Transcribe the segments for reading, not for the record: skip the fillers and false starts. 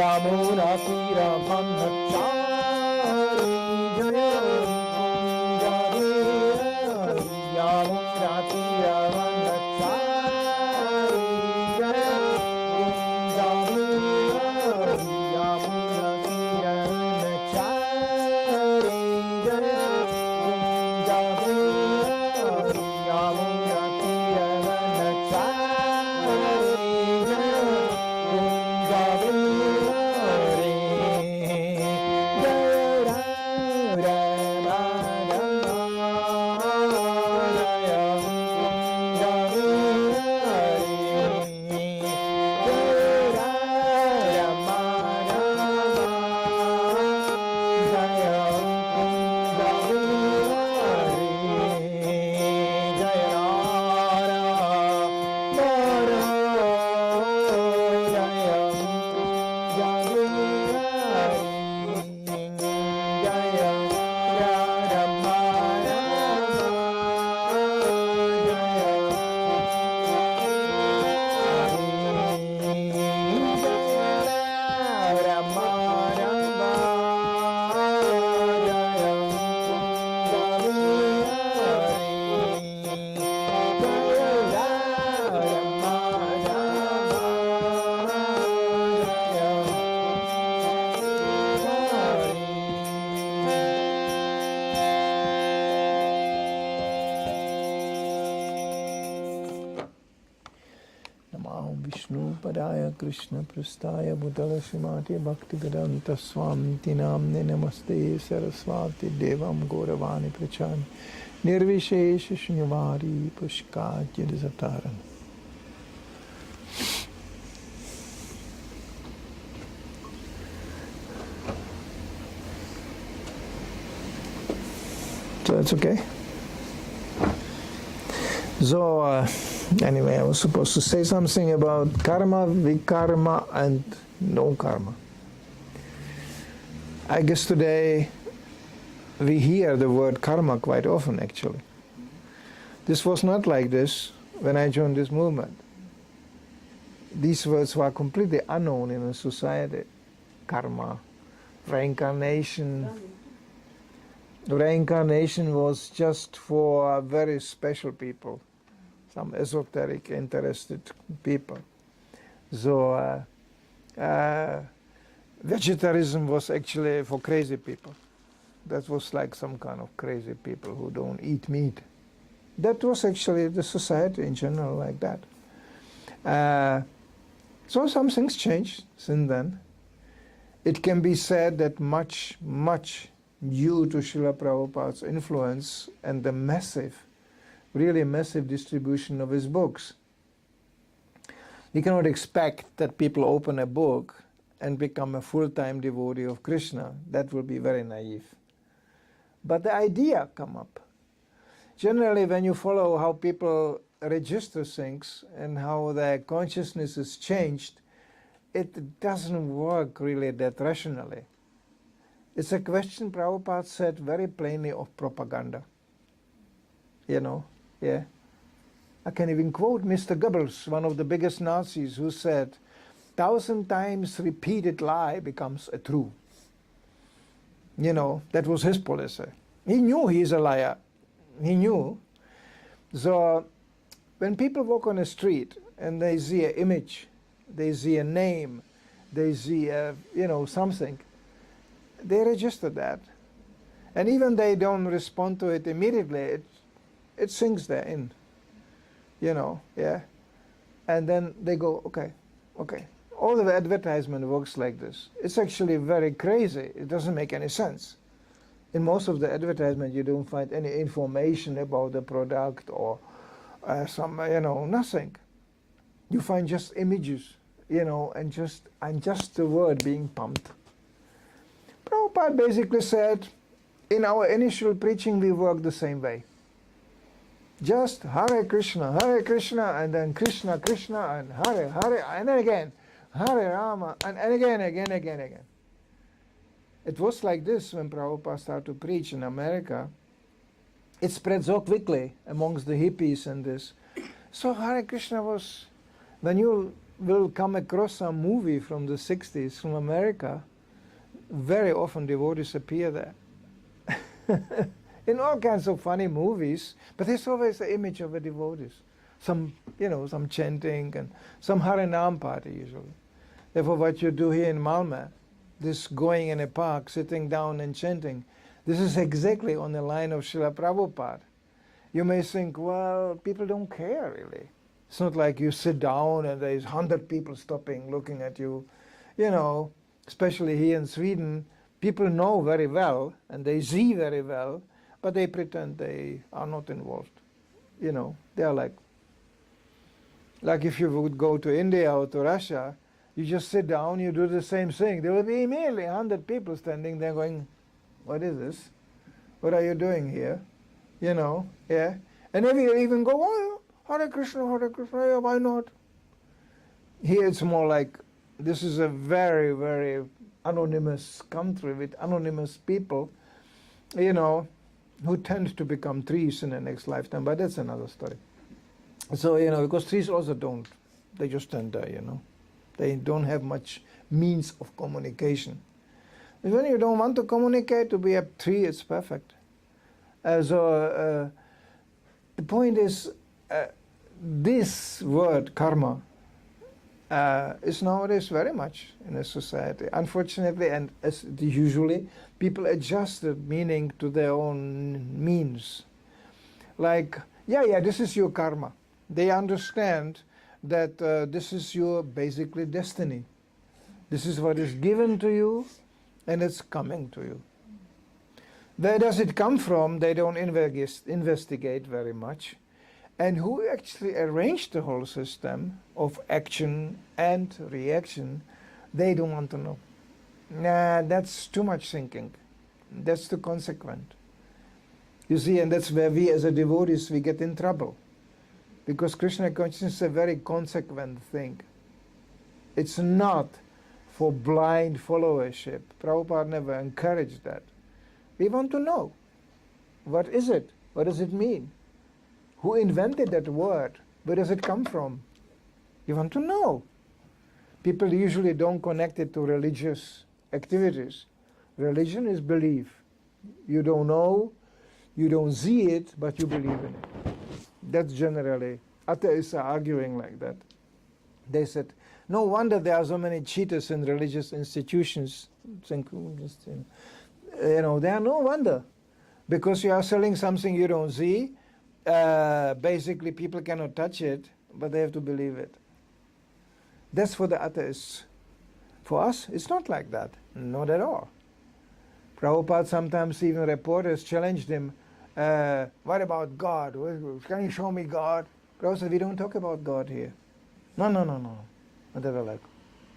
Yamuna Tira Brahmachari Jaya Yamuna Tira Brahmachari Jaya Yamuna Tira Brahmachari Jaya Yamuna Tira Padaya Krishna Prastaya Bhutala Srimati Bhaktivedanta Swamiti Namne Namaste Saraswati Devam Gauravani Prachani Nirvishesha Shunyavari Pushkatya Disataran. So that's okay. So anyway, I was supposed to say something about karma, vikarma, and no karma. I guess today we hear the word karma quite often, actually. This was not like this when I joined this movement. These words were completely unknown in a society. Karma, reincarnation. Reincarnation was just for very special people. Some esoteric, interested people. So vegetarianism was actually for crazy people. That was like some kind of crazy people who don't eat meat. That was actually the society in general like that. So some things changed since then. It can be said that much due to Srila Prabhupada's influence and the massive, really massive distribution of his books. We cannot expect that people open a book and become a full-time devotee of Krishna. That will be very naive. But the idea come up. Generally, when you follow how people register things and how their consciousness is changed, it doesn't work really that rationally. It's a question, Prabhupada said very plainly, of propaganda. You know, yeah. I can even quote Mr. Goebbels, one of the biggest Nazis, who said, 1,000 times repeated lie becomes a true. You know, that was his policy. He knew he's a liar. He knew. So when people walk on a street and they see an image, they see a name, they see something, they register that. And even they don't respond to it immediately, it sinks there in. You know, yeah. And then they go, okay. All the advertisement works like this. It's actually very crazy. It doesn't make any sense. In most of the advertisement, you don't find any information about the product or nothing. You find just images, and just the word being pumped. Prabhupada basically said, in our initial preaching, we work the same way. Just Hare Krishna, and then Krishna, and Hare, and then again, Hare Rama, and again. It was like this when Prabhupada started to preach in America. It spread so quickly amongst the hippies and this. So Hare Krishna was, when you will come across some movie from the 60s from America, very often devotees appear there. In all kinds of funny movies, but there's always the image of a devotees. Some, some chanting and some Harinam party usually. Therefore what you do here in Malmö, this going in a park, sitting down and chanting, this is exactly on the line of Srila Prabhupada. You may think, well, people don't care really. It's not like you sit down and there's 100 people stopping, looking at you. Especially here in Sweden, people know very well and they see very well, but they pretend they are not involved. They are like if you would go to India or to Russia, you just sit down, you do the same thing. There will be immediately 100 people standing there going, what is this? What are you doing here? Yeah. And if you even go, oh, Hare Krishna, yeah, why not? Here it's more like, this is a very, very anonymous country with anonymous people, who tend to become trees in the next lifetime, but that's another story. So, because trees also don't, they just stand there, They don't have much means of communication. And when you don't want to communicate, to be a tree, it's perfect. So the point is, this word karma is nowadays very much in a society. Unfortunately, and as usually, people adjust the meaning to their own means. Like, yeah, this is your karma. They understand that this is your basically destiny. This is what is given to you, and it's coming to you. Where does it come from? They don't investigate very much. And who actually arranged the whole system of action and reaction, they don't want to know. Nah, that's too much thinking. That's too consequent. You see, and that's where we as a devotees, we get in trouble. Because Krishna consciousness is a very consequent thing. It's not for blind followership. Prabhupada never encouraged that. We want to know. What is it? What does it mean? Who invented that word? Where does it come from? You want to know. People usually don't connect it to religious activities. Religion is belief. You don't know, you don't see it, but you believe in it. That's generally, atheists are arguing like that. They said, no wonder there are so many cheaters in religious institutions. There are no wonder. Because you are selling something you don't see, basically people cannot touch it, but they have to believe it. That's for the atheists. For us, it's not like that. Not at all. Prabhupada, sometimes even reporters challenged him, what about God? Can you show me God? Prabhupada said, we don't talk about God here. No. And they were like,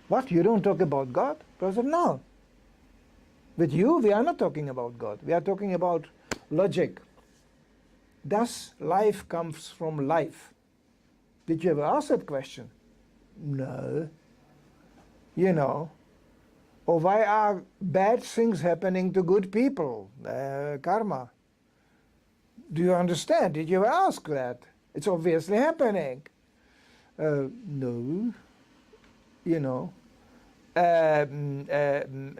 what, you don't talk about God? Prabhupada said, no. With you, we are not talking about God. We are talking about logic. Thus, life comes from life. Did you ever ask that question? No. Or why are bad things happening to good people? Karma. Do you understand? Did you ever ask that? It's obviously happening. No.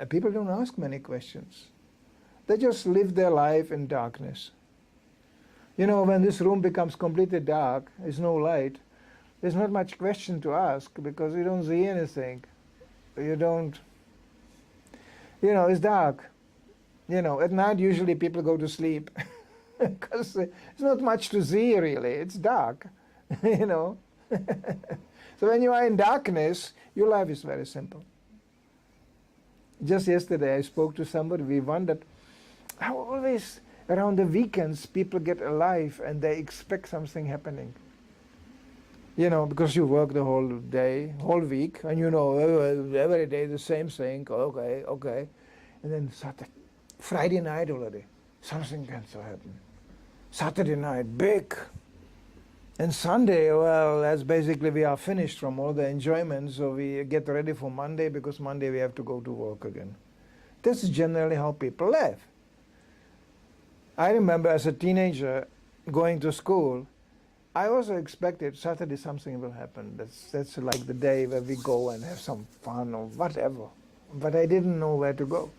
People don't ask many questions. They just live their life in darkness. When this room becomes completely dark, there's no light, there's not much question to ask because you don't see anything. You don't, it's dark. At night usually people go to sleep because there's not much to see really, it's dark, So when you are in darkness, your life is very simple. Just yesterday I spoke to somebody, we wondered how always around the weekends people get alive and they expect something happening. Because you work the whole day, whole week, and every day the same thing, okay. And then Friday night already, something can so happen. Saturday night, big. And Sunday, well, that's basically we are finished from all the enjoyment, so we get ready for Monday because Monday we have to go to work again. This is generally how people live. I remember as a teenager going to school, I also expected Saturday something will happen. That's like the day where we go and have some fun or whatever. But I didn't know where to go.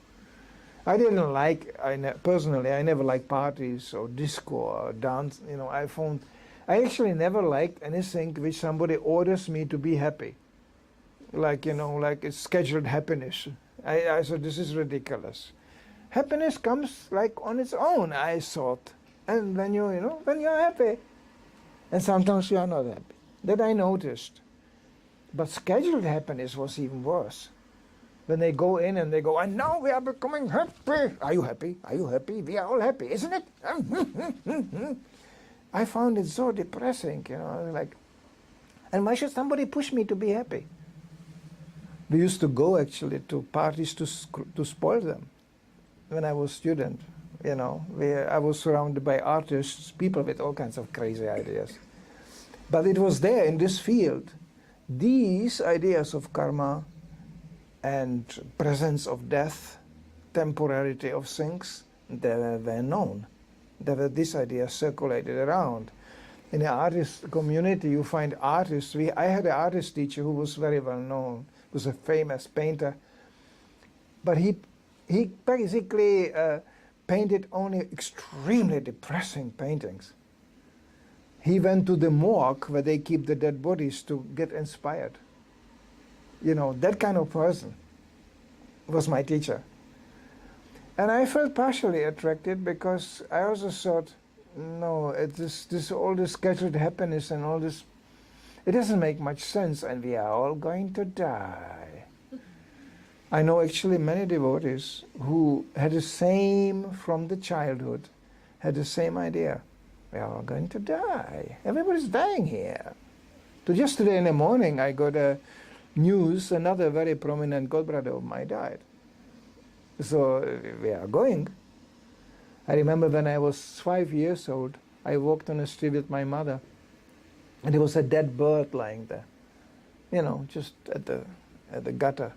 I didn't like, personally, I never liked parties or disco or dance. You know, I actually never liked anything which somebody orders me to be happy. Like, you know, like it's scheduled happiness. I thought this is ridiculous. Happiness comes like on its own, I thought. And when when you're happy, and sometimes you are not happy. That I noticed. But scheduled happiness was even worse. When they go in and they go, and now we are becoming happy. Are you happy? Are you happy? We are all happy, isn't it? I found it so depressing, you know, like, and why should somebody push me to be happy? We used to go actually to parties to spoil them. When I was a student, you know, I was surrounded by artists, people with all kinds of crazy ideas. But it was there in this field. These ideas of karma and presence of death, temporality of things, they were known. These ideas circulated around. In the artist community, you find artists. I had an artist teacher who was very well known, was a famous painter. But he basically painted only extremely depressing paintings. He went to the morgue where they keep the dead bodies to get inspired. You know, that kind of person was my teacher. And I felt partially attracted because I also thought, no, all this scheduled happiness and all this, it doesn't make much sense, and we are all going to die. I know actually many devotees who had the same from the childhood, had the same idea. We are all going to die. Everybody's dying here. So just today in the morning I got a news, another very prominent godbrother of mine died. So we are going. I remember when I was 5 years old, I walked on the street with my mother, and there was a dead bird lying there, you know, just at the gutter.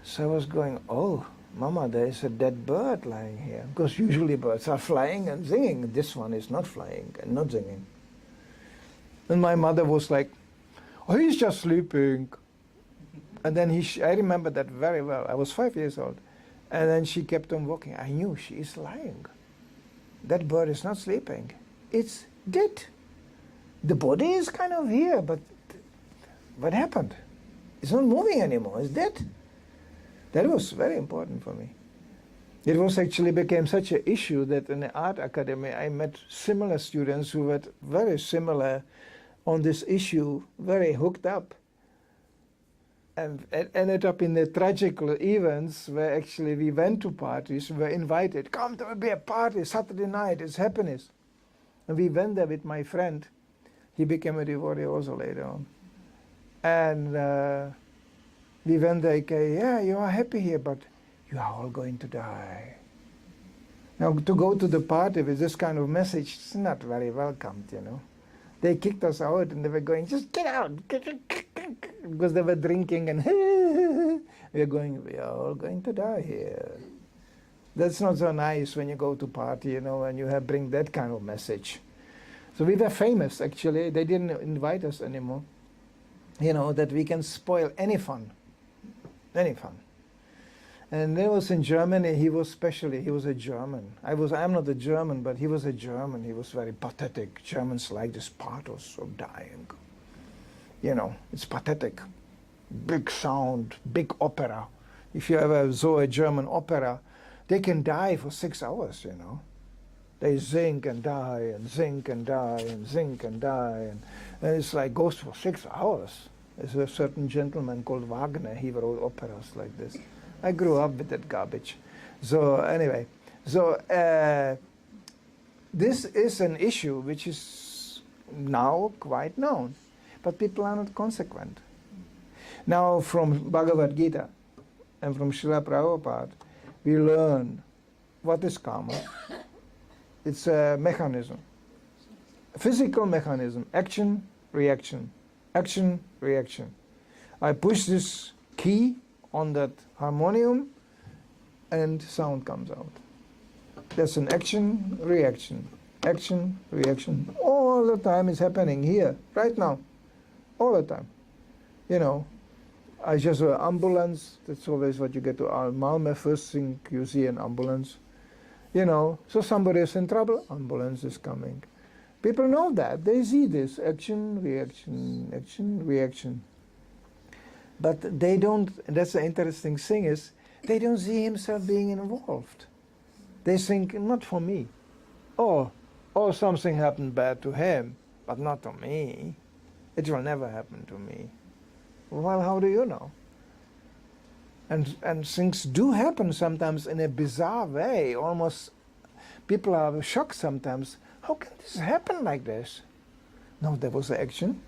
So I was going, oh, Mama, there is a dead bird lying here. Because usually birds are flying and singing. This one is not flying and not singing. And my mother was like, oh, he's just sleeping. And then I remember that very well. I was 5 years old. And then she kept on walking. I knew she is lying. That bird is not sleeping. It's dead. The body is kind of here, but what happened? It's not moving anymore. It's dead. That was very important for me. It was actually became such an issue that in the art academy I met similar students who were very similar on this issue, very hooked up, and ended up in the tragical events where actually we went to parties, we were invited, come, there will be a party, Saturday night, it's happiness. And we went there with my friend. He became a devotee also later on. And we went there, okay, yeah, you are happy here, but you are all going to die. Now, to go to the party with this kind of message, it's not very welcomed, you know. They kicked us out and they were going, just get out, because they were drinking and we are all going to die here. That's not so nice when you go to party, you know, and you bring that kind of message. So we were famous, actually. They didn't invite us anymore. You know, that we can spoil any fun. Any fun. And there was in Germany, he was a German. I'm not a German, but he was a German. He was very pathetic. Germans like this pathos of dying. You know, it's pathetic. Big sound, big opera. If you ever saw a German opera, they can die for 6 hours, you know. They sing and die and sing and die and sing and die. And it's like goes for 6 hours. There's a certain gentleman called Wagner. He wrote operas like this. I grew up with that garbage. So anyway, this is an issue which is now quite known, but people are not consequent. Now from Bhagavad Gita and from Srila Prabhupada, we learn what is karma. It's a mechanism, a physical mechanism, action, reaction, action, reaction. I push this key on that harmonium and sound comes out. That's an action, reaction. action, reaction. All the time is happening here, right now. All the time. You know, I just saw an ambulance. That's always what you get to Malmö. First thing you see an ambulance. You know, so somebody is in trouble, ambulance is coming. People know that. They see this action, reaction, action, reaction. But they don't, that's the interesting thing is, they don't see himself being involved. They think, not for me. Oh, something happened bad to him, but not to me. It will never happen to me. Well, how do you know? And things do happen sometimes in a bizarre way. Almost people are shocked sometimes. How can this happen like this? No, there was an action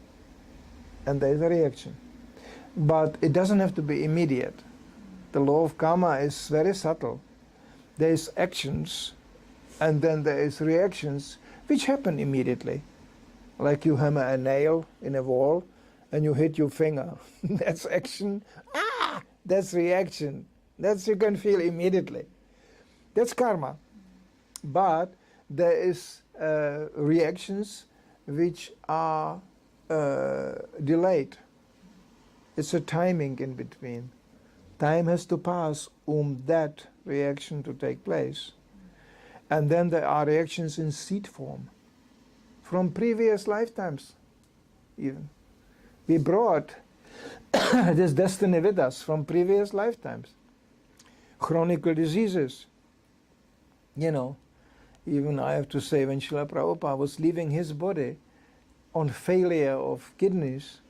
and there is a reaction. But it doesn't have to be immediate. The law of karma is very subtle. There is actions and then there is reactions which happen immediately. Like you hammer a nail in a wall and you hit your finger. That's action. Ah! That's reaction. That's you can feel immediately. That's karma. But there is reactions which are delayed. It's a timing in between. Time has to pass that reaction to take place. And then there are reactions in seed form from previous lifetimes even. We brought this destiny with us from previous lifetimes. Chronic diseases. You know, even I have to say when Srila Prabhupada was leaving his body on failure of kidneys,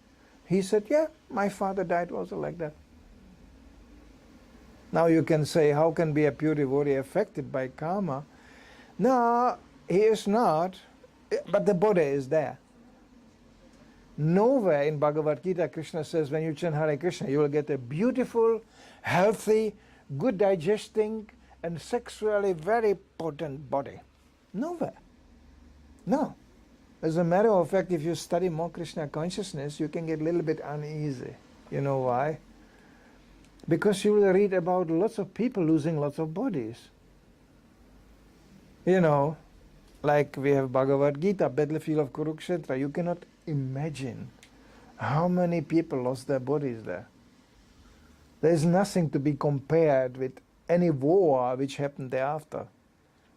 he said, yeah, my father died also like that. Now you can say, how can be a pure devotee affected by karma? No, he is not, but the body is there. Nowhere in Bhagavad Gita, Krishna says, when you chant Hare Krishna, you will get a beautiful, healthy, good digesting, and sexually very potent body. Nowhere. No. As a matter of fact, if you study more Krishna consciousness, you can get a little bit uneasy. You know why? Because you will read about lots of people losing lots of bodies. You know, like we have Bhagavad Gita, battlefield of Kurukshetra. You cannot imagine how many people lost their bodies there. There is nothing to be compared with any war which happened thereafter.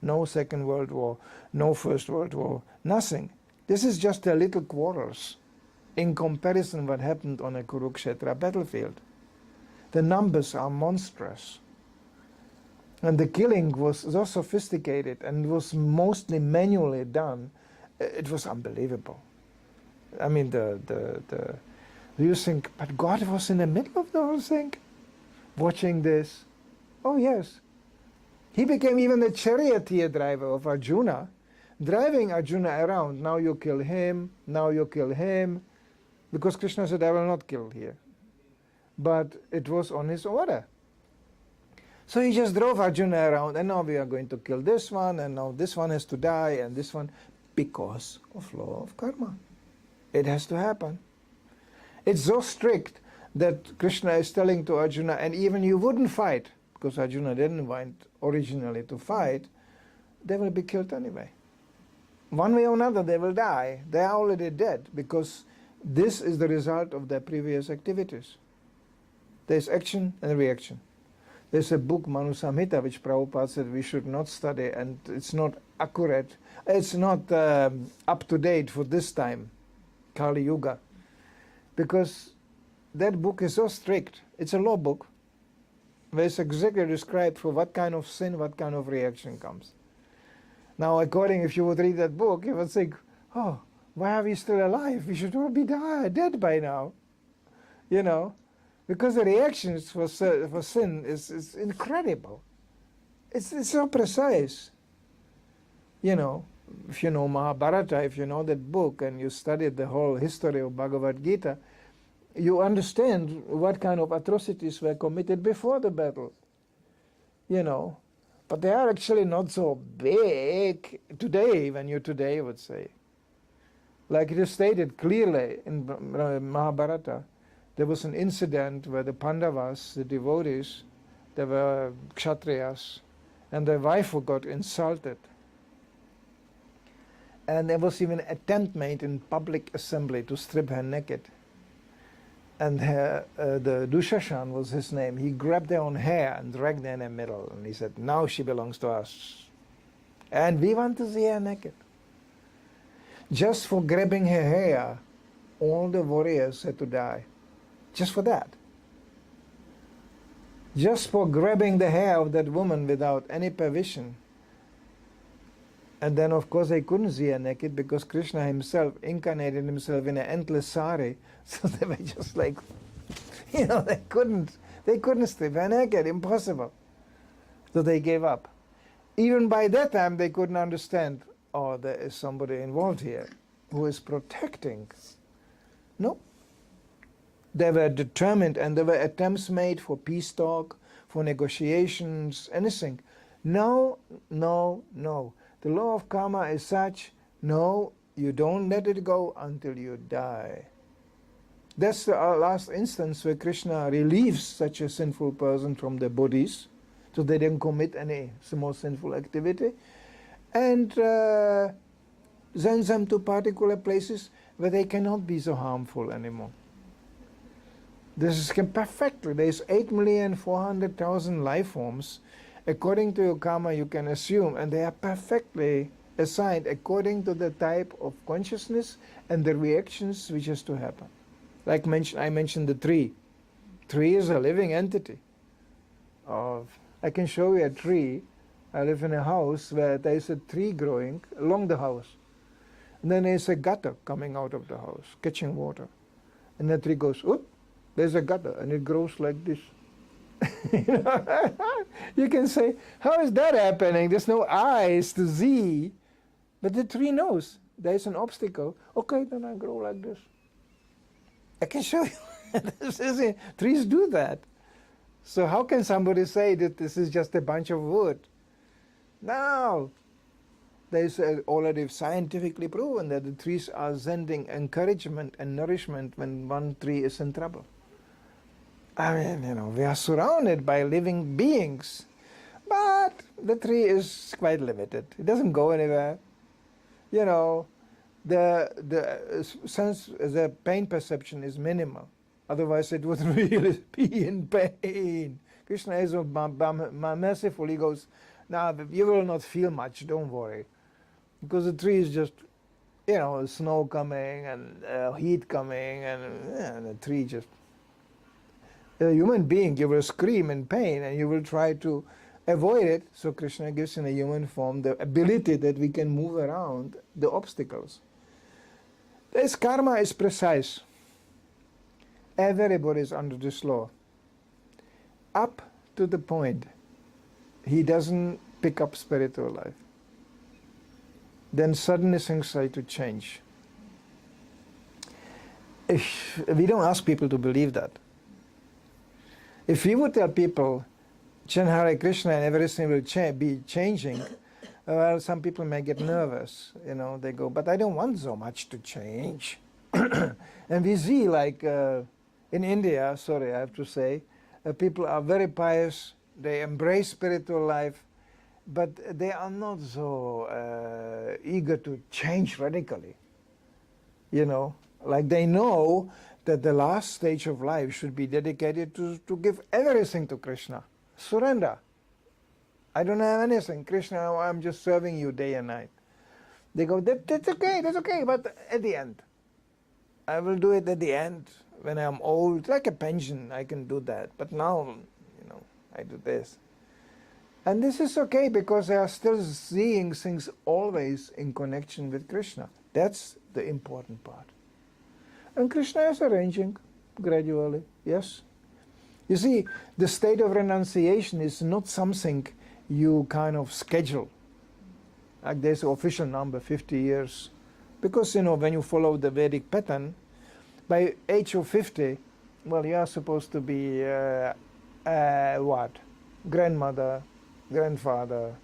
No Second World War, no First World War, nothing. This is just a little quarrels in comparison what happened on a Kurukshetra battlefield. The numbers are monstrous. And the killing was so sophisticated and was mostly manually done. It was unbelievable. I mean, you think, but God was in the middle of the whole thing, watching this. Oh yes. He became even the charioteer driver of Arjuna, driving Arjuna around. Now you kill him, now you kill him, because Krishna said, I will not kill here. But it was on his order. So he just drove Arjuna around, and now we are going to kill this one, and now this one has to die, and this one, because of law of karma. It has to happen. It's so strict that Krishna is telling to Arjuna, and even you wouldn't fight, because Arjuna didn't want originally to fight, they will be killed anyway. One way or another, they will die. They are already dead, because this is the result of their previous activities. There's action and reaction. There's a book, Manu Samhita, which Prabhupada said we should not study, and it's not accurate. It's not up to date for this time, Kali Yuga, because that book is so strict. It's a law book, where it's exactly described for what kind of sin, what kind of reaction comes. Now, if you would read that book, you would think, oh, why are we still alive? We should all be dead by now. You know? Because the reactions for sin is incredible. It's so precise. You know, if you know Mahabharata, if you know that book and you studied the whole history of Bhagavad Gita, you understand what kind of atrocities were committed before the battle. You know, but they are actually not so big today, even you today would say. Like it is stated clearly in Mahabharata, there was an incident where the Pandavas, the devotees, they were Kshatriyas, and their wife got insulted. And there was even an attempt made in public assembly to strip her naked. And the Dushashan was his name. He grabbed her own hair and dragged her in the middle. And he said, now she belongs to us. And we want to see her naked. Just for grabbing her hair, all the warriors had to die. Just for that. Just for grabbing the hair of that woman without any permission. And then of course they couldn't see her naked because Krishna himself incarnated himself in an endless sari. So they were just like, they couldn't strip her naked, impossible. So they gave up. Even by that time they couldn't understand, oh, there is somebody involved here who is protecting. No. They were determined, and there were attempts made for peace talk, for negotiations, anything. No, no, no. The law of karma is such, no, you don't let it go until you die. That's the last instance where Krishna relieves such a sinful person from their bodies, so they don't commit any more sinful activity, and sends them to particular places where they cannot be so harmful anymore. This is perfectly, there's 8,400,000 life forms. According to your karma, you can assume, and they are perfectly assigned according to the type of consciousness and the reactions which has to happen. Like I mentioned the tree. Tree is a living entity. I can show you a tree. I live in a house where there is a tree growing along the house. And then there's a gutter coming out of the house, catching water. And the tree goes, oop, there's a gutter, and it grows like this. You can say, how is that happening? There's no eyes to see. But the tree knows there's an obstacle. Okay, then I grow like this. I can show you. Trees do that. So how can somebody say that this is just a bunch of wood? No. There's already scientifically proven that the trees are sending encouragement and nourishment when one tree is in trouble. I mean, we are surrounded by living beings, but the tree is quite limited. It doesn't go anywhere. The sense, the pain perception is minimal. Otherwise, it would really be in pain. Krishna is merciful. He goes, "Now you will not feel much. Don't worry, because the tree is just, snow coming and heat coming, and the tree just." A human being, you will scream in pain and you will try to avoid it. So Krishna gives in a human form the ability that we can move around the obstacles. This karma is precise. Everybody is under this law. Up to the point he doesn't pick up spiritual life. Then suddenly things start to change. If we don't ask people to believe that. If we would tell people, chant Hare Krishna and everything will be changing, well, some people may get nervous. They go, but I don't want so much to change. And we see, like in India, sorry, I have to say, people are very pious, they embrace spiritual life, but they are not so eager to change radically. Like they know that the last stage of life should be dedicated to give everything to Krishna. Surrender. I don't have anything. Krishna, I'm just serving you day and night. They go, that's okay, but at the end. I will do it at the end. When I'm old, like a pension, I can do that. But now, I do this. And this is okay because they are still seeing things always in connection with Krishna. That's the important part. And Krishna is arranging gradually, yes. You see, the state of renunciation is not something you kind of schedule. Like there's an official number, 50 years. Because, when you follow the Vedic pattern, by age of 50, well, you are supposed to be, what? Grandmother, grandfather,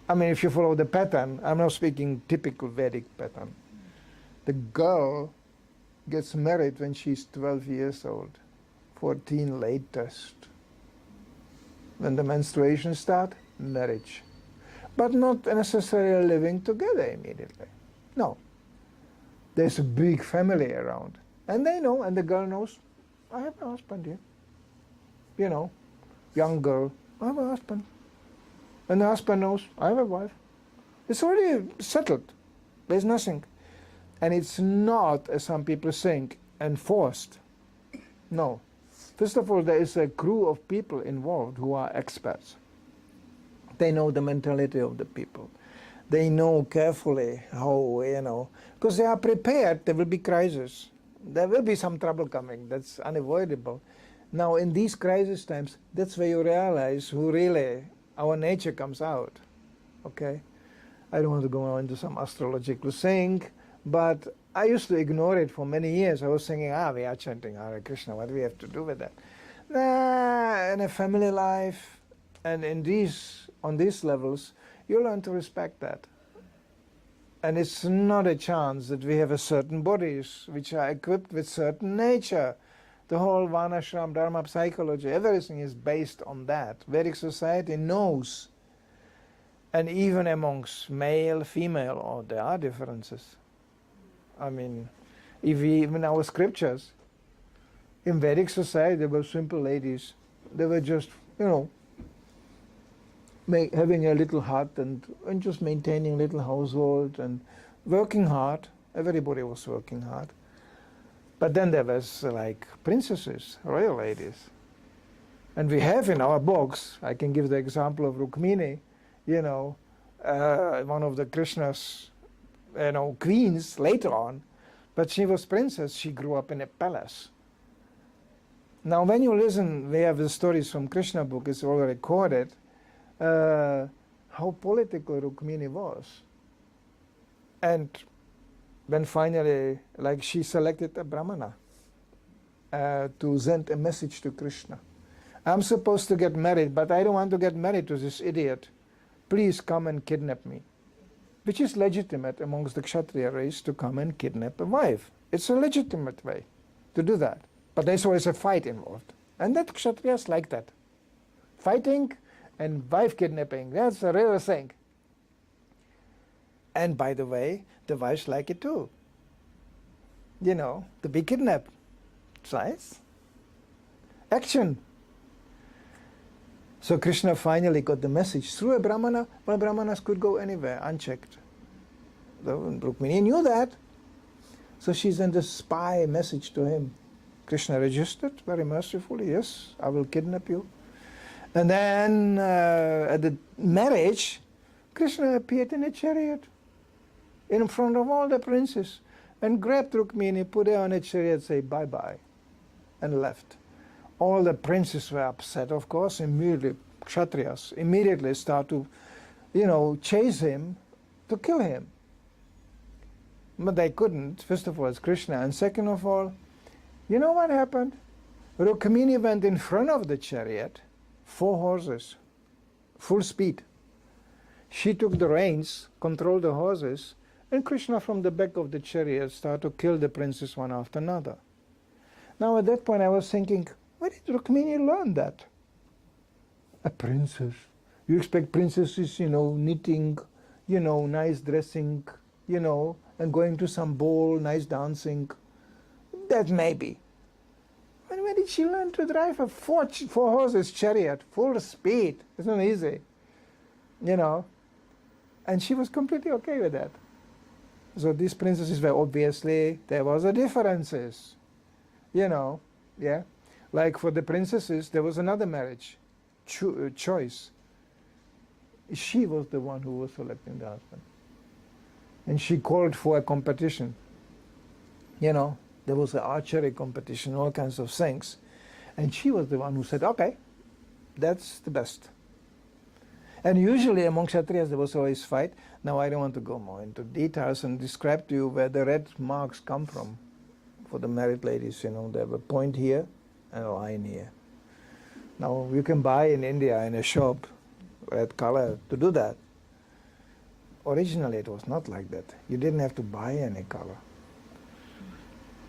I mean, if you follow the pattern, I'm not speaking typical Vedic pattern. The girl gets married when she's 12 years old, 14 latest. When the menstruation starts, marriage. but not necessarily living together immediately. No. There's a big family around. And they know, and the girl knows, I have a husband here. You know, young girl, I have a husband. And the husband knows, I have a wife. It's already settled. There's nothing. And it's not, as some people think, enforced. No. First of all, there is a crew of people involved who are experts. They know the mentality of the people. They know carefully how, because they are prepared, there will be crisis. There will be some trouble coming, that's unavoidable. Now, in these crisis times, that's where you realize who really, our nature comes out, okay? I don't want to go into some astrological thing, but I used to ignore it for many years. I was thinking, we are chanting Hare Krishna, what do we have to do with that? Nah, in a family life, and on these levels, you learn to respect that. And it's not a chance that we have a certain bodies which are equipped with certain nature. The whole Varnashram, Dharma, psychology, everything is based on that. Vedic society knows. And even amongst male, female, there are differences. I mean, even our scriptures, in Vedic society there were simple ladies. They were just, having a little hut and just maintaining a little household and working hard. Everybody was working hard. But then there was like princesses, royal ladies. And we have in our books, I can give the example of Rukmini, one of the Krishna's queens later on, but she was princess, she grew up in a palace. Now when you listen, we have the stories from Krishna book, it's all recorded, how political Rukmini was. And when finally, she selected a Brahmana to send a message to Krishna. I'm supposed to get married, but I don't want to get married to this idiot. Please come and kidnap me. Which is legitimate amongst the Kshatriya race to come and kidnap a wife. It's a legitimate way to do that. But there's always a fight involved. And that Kshatriyas like that. Fighting and wife kidnapping, that's a real thing. And by the way, the wives like it too. To be kidnapped. Nice. Action. So Krishna finally got the message through a Brahmana, but Brahmanas could go anywhere, unchecked. Rukmini knew that. So she sent a spy message to him. Krishna registered very mercifully, yes, I will kidnap you. And then at the marriage, Krishna appeared in a chariot in front of all the princes and grabbed Rukmini, put her on a chariot, say bye-bye, and left. All the princes were upset, of course, immediately, Kshatriyas immediately start to, chase him to kill him. But they couldn't, first of all, it's Krishna, and second of all, you know what happened? Rukmini went in front of the chariot, 4 horses, full speed. She took the reins, controlled the horses, and Krishna from the back of the chariot started to kill the princes one after another. Now at that point I was thinking, where did Rukmini learn that? A princess. You expect princesses, knitting, nice dressing, and going to some ball, nice dancing. That maybe. But where did she learn to drive a 4 horses chariot, full speed? It's not easy, And she was completely okay with that. So these princesses were obviously, there was a differences, yeah. Like for the princesses, there was another marriage, choice. She was the one who was selecting the husband. And she called for a competition. There was an archery competition, all kinds of things. And she was the one who said, okay, that's the best. And usually among Kshatriyas there was always fight. Now I don't want to go more into details and describe to you where the red marks come from. For the married ladies, they have a point here and a line here. Now you can buy in India in a shop red color to do that. Originally it was not like that. You didn't have to buy any color.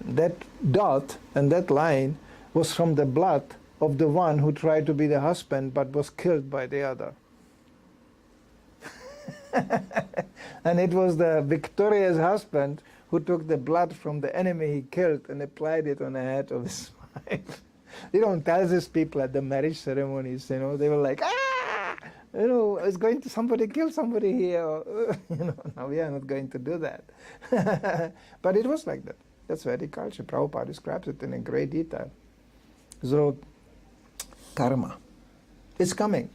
That dot and that line was from the blood of the one who tried to be the husband but was killed by the other. And it was the victorious husband who took the blood from the enemy he killed and applied it on the head of his wife. You don't tell these people at the marriage ceremonies, you know, they were like, ah, you know, it's going to somebody kill somebody here. You know, no, we are not going to do that. But it was like that. That's Vedic culture. Prabhupada describes it in a great detail. So, karma, it's coming.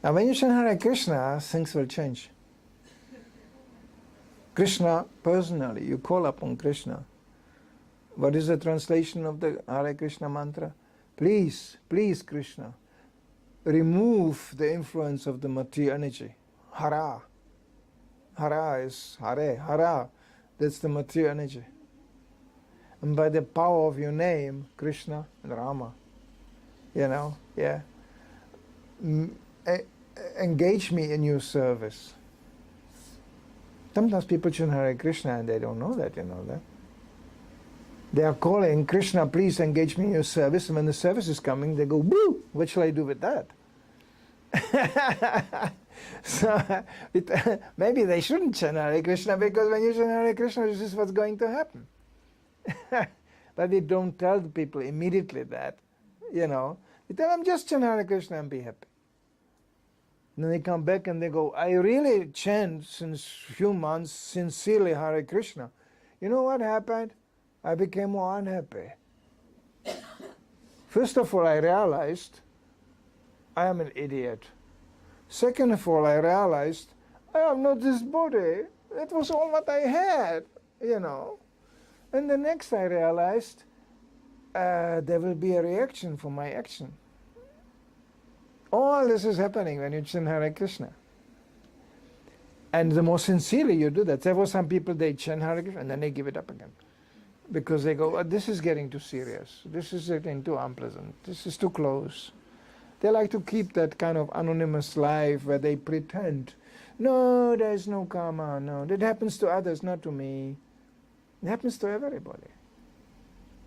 Now, when you chant Hare Krishna, things will change. Krishna, personally, you call upon Krishna. What is the translation of the Hare Krishna mantra? Please, please, Krishna, remove the influence of the material energy. Hara. Hara is Hare. Hara, that's the material energy. And by the power of your name, Krishna and Rama, you know, yeah, engage me in your service. Sometimes people chant Hare Krishna and they don't know that, you know that. They are calling, Krishna, please engage me in your service. And when the service is coming, they go, boo, what shall I do with that? So maybe they shouldn't chant Hare Krishna, because when you chant Hare Krishna, this is what's going to happen. But they don't tell the people immediately that, you know. They tell them, just chant Hare Krishna and be happy. And then they come back and they go, I really chant since few months sincerely Hare Krishna. You know what happened? I became more unhappy. First of all, I realized I am an idiot. Second of all, I realized I have not this body. That was all what I had, you know. And the next I realized there will be a reaction for my action. All this is happening when you chant Hare Krishna. And the more sincerely you do that, there were some people, they chant Hare Krishna and then they give it up again. Because they go, oh, this is getting too serious. This is getting too unpleasant. This is too close. They like to keep that kind of anonymous life where they pretend, no, there is no karma, no. That happens to others, not to me. It happens to everybody.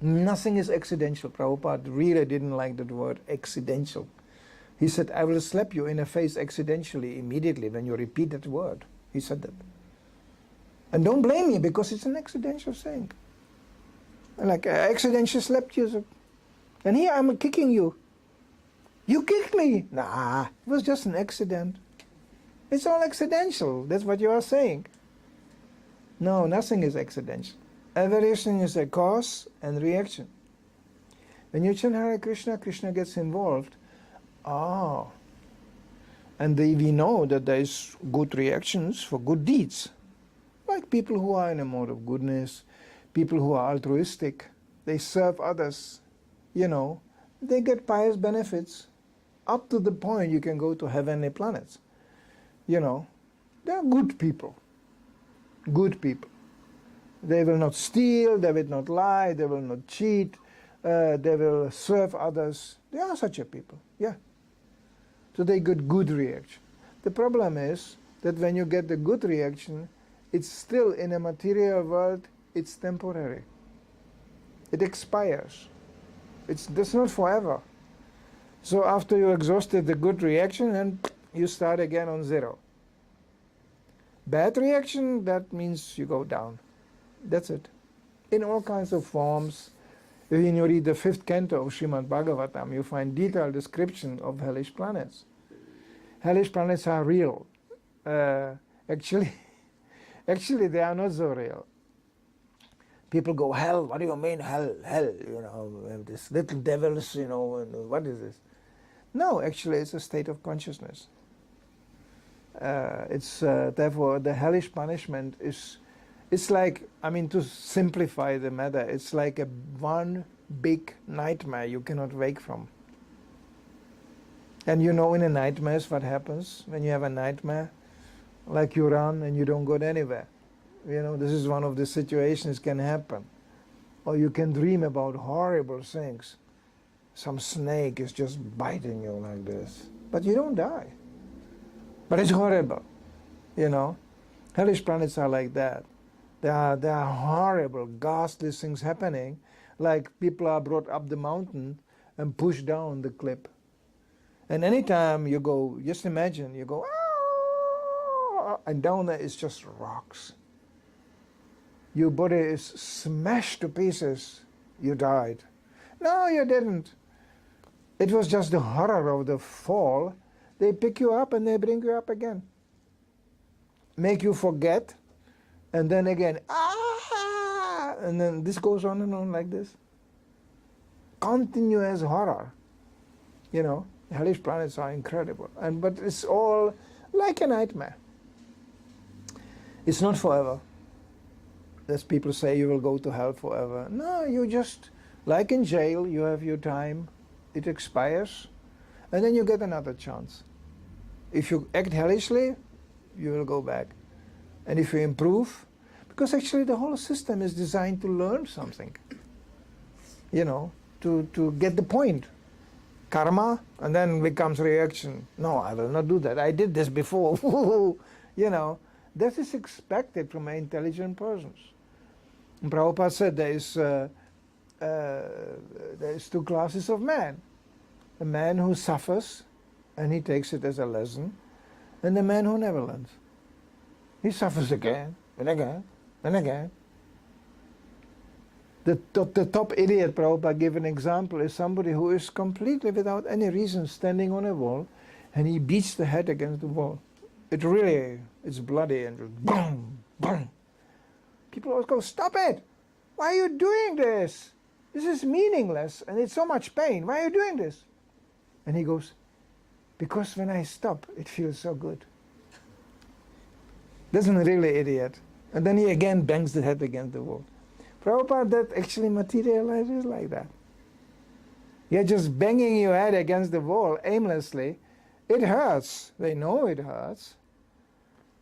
Nothing is accidental. Prabhupada really didn't like that word, accidental. He said, I will slap you in the face accidentally immediately when you repeat that word. He said that. And don't blame me, because it's an accidental thing. Like, I accidentally slapped you. And here I'm kicking you. You kicked me. Nah, it was just an accident. It's all accidental. That's what you are saying. No, nothing is accidental. Everything is a cause and reaction. When you chant Hare Krishna, Krishna gets involved. Oh. And we know that there is good reactions for good deeds. Like people who are in a mode of goodness, people who are altruistic, they serve others, you know, they get pious benefits up to the point you can go to heavenly planets. You know, they are good people. Good people. They will not steal, they will not lie, they will not cheat, they will serve others. They are such a people, yeah. So they get good reaction. The problem is that when you get the good reaction, it's still in a material world, it's temporary. It expires. That's not forever. So after you exhausted the good reaction, then you start again on zero. Bad reaction, that means you go down. That's it. In all kinds of forms. When you read the 5th canto of Srimad Bhagavatam, you find detailed description of hellish planets. Hellish planets are real. Actually, they are not so real. People go, hell, what do you mean hell? Hell, you know, this little devils, you know, and what is this? No, actually it's a state of consciousness. Therefore the hellish punishment is, it's like, I mean, to simplify the matter, it's like one big nightmare you cannot wake from. And you know in a nightmare what happens when you have a nightmare? Like you run and you don't go anywhere. You know, this is one of the situations can happen. Or you can dream about horrible things. Some snake is just biting you like this. But you don't die. But it's horrible, you know. Hellish planets are like that. There are horrible, ghastly things happening, like people are brought up the mountain and pushed down the cliff. And anytime you go, just imagine, you go, and down there is just rocks. Your body is smashed to pieces. You died. No, you didn't. It was just the horror of the fall. They pick you up and they bring you up again. Make you forget, and then again, and then this goes on and on like this. Continuous horror. You know, hellish planets are incredible, but it's all like a nightmare. It's not forever. As people say, you will go to hell forever. No, you just, like in jail, you have your time, it expires, and then you get another chance. If you act hellishly, you will go back. And if you improve, because actually the whole system is designed to learn something, you know, to get the point. Karma, and then becomes reaction. No, I will not do that. I did this before. You know, that is expected from intelligent persons. And Prabhupada said there is two classes of man. The man who suffers, and he takes it as a lesson, and the man who never learns. He suffers again, and again, and again. The top idiot, Prabhupada gave an example, is somebody who is completely without any reason standing on a wall, and he beats the head against the wall. It's bloody, and just boom, boom. People always go, stop it! Why are you doing this? This is meaningless, and it's so much pain. Why are you doing this? And he goes, because when I stop, it feels so good. That's a really idiot. And then he again bangs the head against the wall. Prabhupada, that actually materializes like that. You're just banging your head against the wall aimlessly. It hurts. They know it hurts.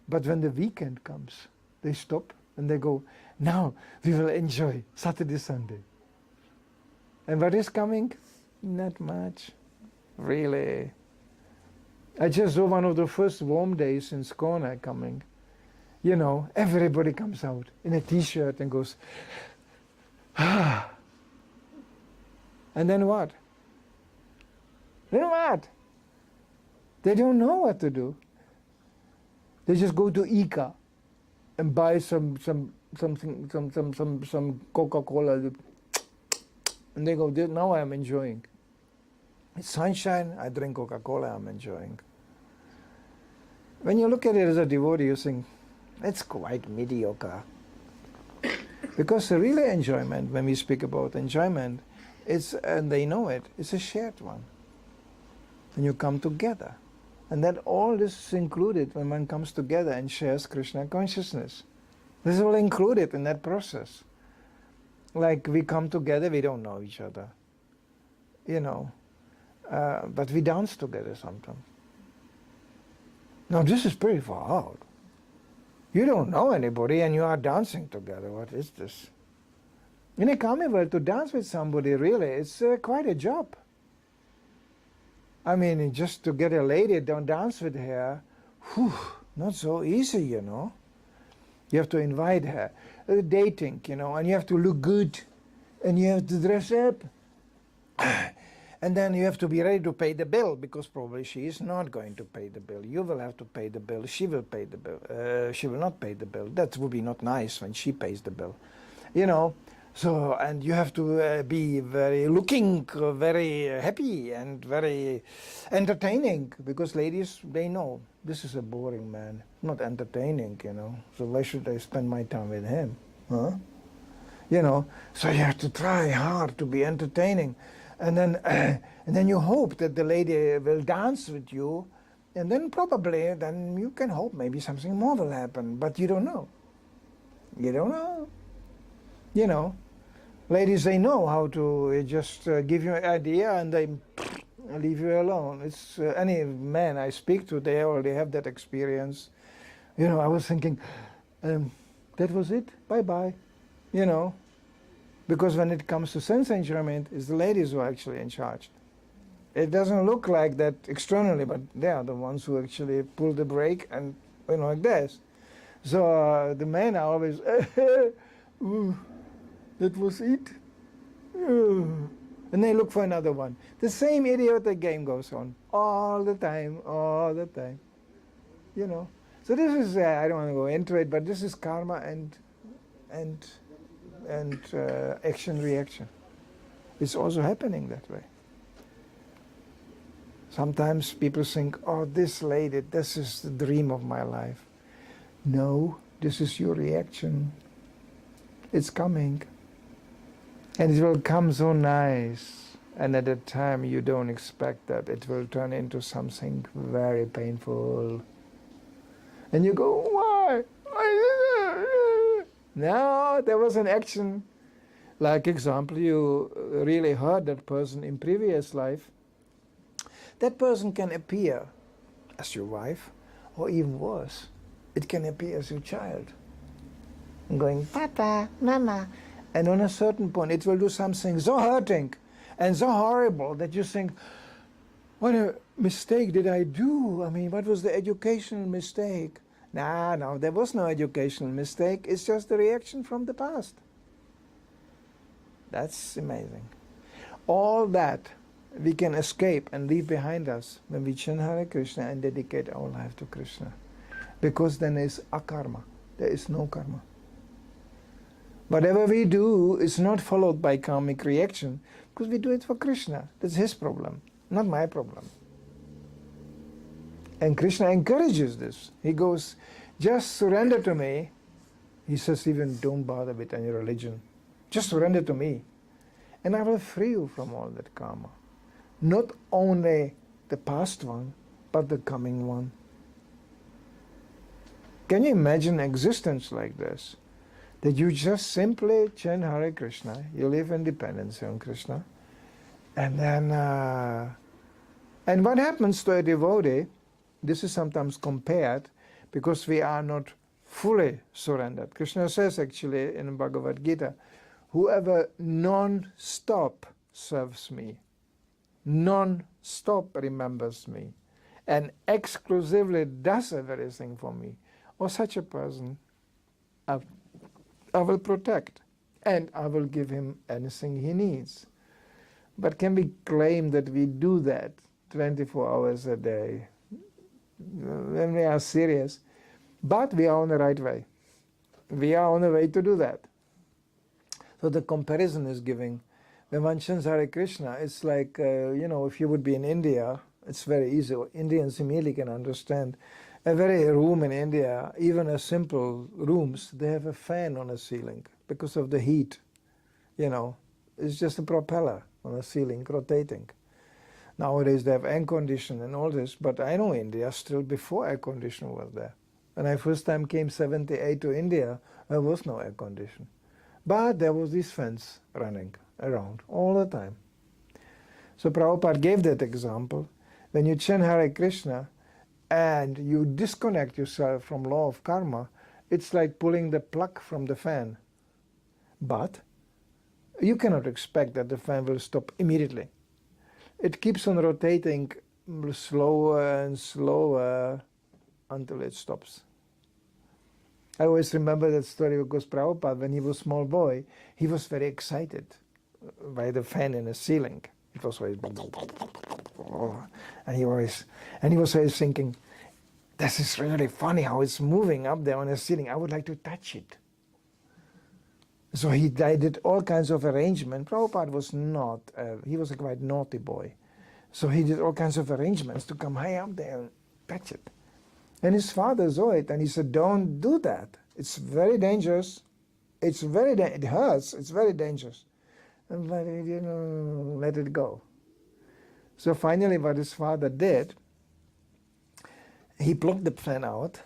But when the weekend comes, they stop and they go, now we will enjoy Saturday, Sunday. And what is coming? Not much. Really. I just saw one of the first warm days in ISKCON coming. You know, everybody comes out in a t-shirt and goes, ah. And then what? Then what? They don't know what to do. They just go to ICA and buy some Coca-Cola, and they go, now I'm enjoying. It's sunshine, I drink Coca-Cola, I'm enjoying. When you look at it as a devotee, you think, it's quite mediocre. Because the real enjoyment, when we speak about enjoyment, and they know it, it's a shared one. When you come together. And that all this is included when one comes together and shares Krishna consciousness. This is all included in that process. Like we come together, we don't know each other. You know. But we dance together sometimes. Now this is pretty far out. You don't know anybody and you are dancing together. What is this? In a carnival, to dance with somebody, really, it's quite a job. I mean, just to get a lady, don't dance with her, not so easy, you know. You have to invite her. Dating, you know, and you have to look good, and you have to dress up. And then you have to be ready to pay the bill, because probably she is not going to pay the bill. You will have to pay the bill. She will pay the bill. She will not pay the bill. That would be not nice when she pays the bill. You know, so, and you have to be very happy and very entertaining, because ladies, they know, this is a boring man, not entertaining, you know. So why should I spend my time with him? Huh? You know, so you have to try hard to be entertaining. And then you hope that the lady will dance with you, and then probably then you can hope maybe something more will happen, but you don't know. You don't know. You know, ladies, they know how to just give you an idea and they leave you alone. It's any man I speak to, they already have that experience. You know, I was thinking, that was it, bye-bye, you know. Because when it comes to sense enjoyment, it's the ladies who are actually in charge. It doesn't look like that externally, but they are the ones who actually pull the brake and, you know, like this. So the men are always, that was it. And they look for another one. The same idiotic game goes on all the time, all the time. You know, So this is, I don't want to go into it, but this is karma and action reaction. It's also happening that way. Sometimes people think, oh, this lady, this is the dream of my life. No, this is your reaction. It's coming. And it will come so nice. And at a time you don't expect that, it will turn into something very painful. And you go, why? No, there was an action. Like example, you really hurt that person in previous life. That person can appear as your wife, or even worse, it can appear as your child. And going, Papa, Mama. And on a certain point, it will do something so hurting and so horrible that you think, what a mistake did I do? I mean, what was the educational mistake? No, there was no educational mistake. It's just the reaction from the past. That's amazing. All that we can escape and leave behind us when we chant Hare Krishna and dedicate our life to Krishna. Because then there is akarma. There is no karma. Whatever we do is not followed by karmic reaction because we do it for Krishna. That's his problem, not my problem. And Krishna encourages this. He goes, just surrender to me. He says even don't bother with any religion. Just surrender to me. And I will free you from all that karma. Not only the past one, but the coming one. Can you imagine existence like this? That you just simply chant Hare Krishna, you live in dependency on Krishna, and then, and what happens to a devotee, this is sometimes compared, because we are not fully surrendered. Krishna says actually in Bhagavad Gita, whoever non-stop serves me, non-stop remembers me, and exclusively does everything for me, or such a person, I will protect, and I will give him anything he needs. But can we claim that we do that 24 hours a day? When we are serious, but we are on the right way. We are on the way to do that. So the comparison is giving. When one chants Hare Krishna, it's like, if you would be in India, it's very easy. Indians immediately can understand. A very room in India, even a simple rooms, they have a fan on the ceiling because of the heat. It's just a propeller on the ceiling rotating. Nowadays they have air condition and all this, but I know India still before air condition was there. When I first time came 78 to India, there was no air condition. But there was these fans running around all the time. So Prabhupada gave that example. When you chant Hare Krishna, and you disconnect yourself from law of karma, it's like pulling the plug from the fan. But you cannot expect that the fan will stop immediately. It keeps on rotating slower and slower until it stops. I always remember that story because Prabhupada, when he was a small boy, he was very excited by the fan in the ceiling. It was always, and he was always thinking, this is really funny how it's moving up there on the ceiling. I would like to touch it. So I did all kinds of arrangements. Prabhupada was not, he was a quite naughty boy. So he did all kinds of arrangements to come high up there and touch it. And his father saw it and he said, don't do that. It's very dangerous. It hurts. It's very dangerous. And let it go. So finally what his father did, he plucked the fan out,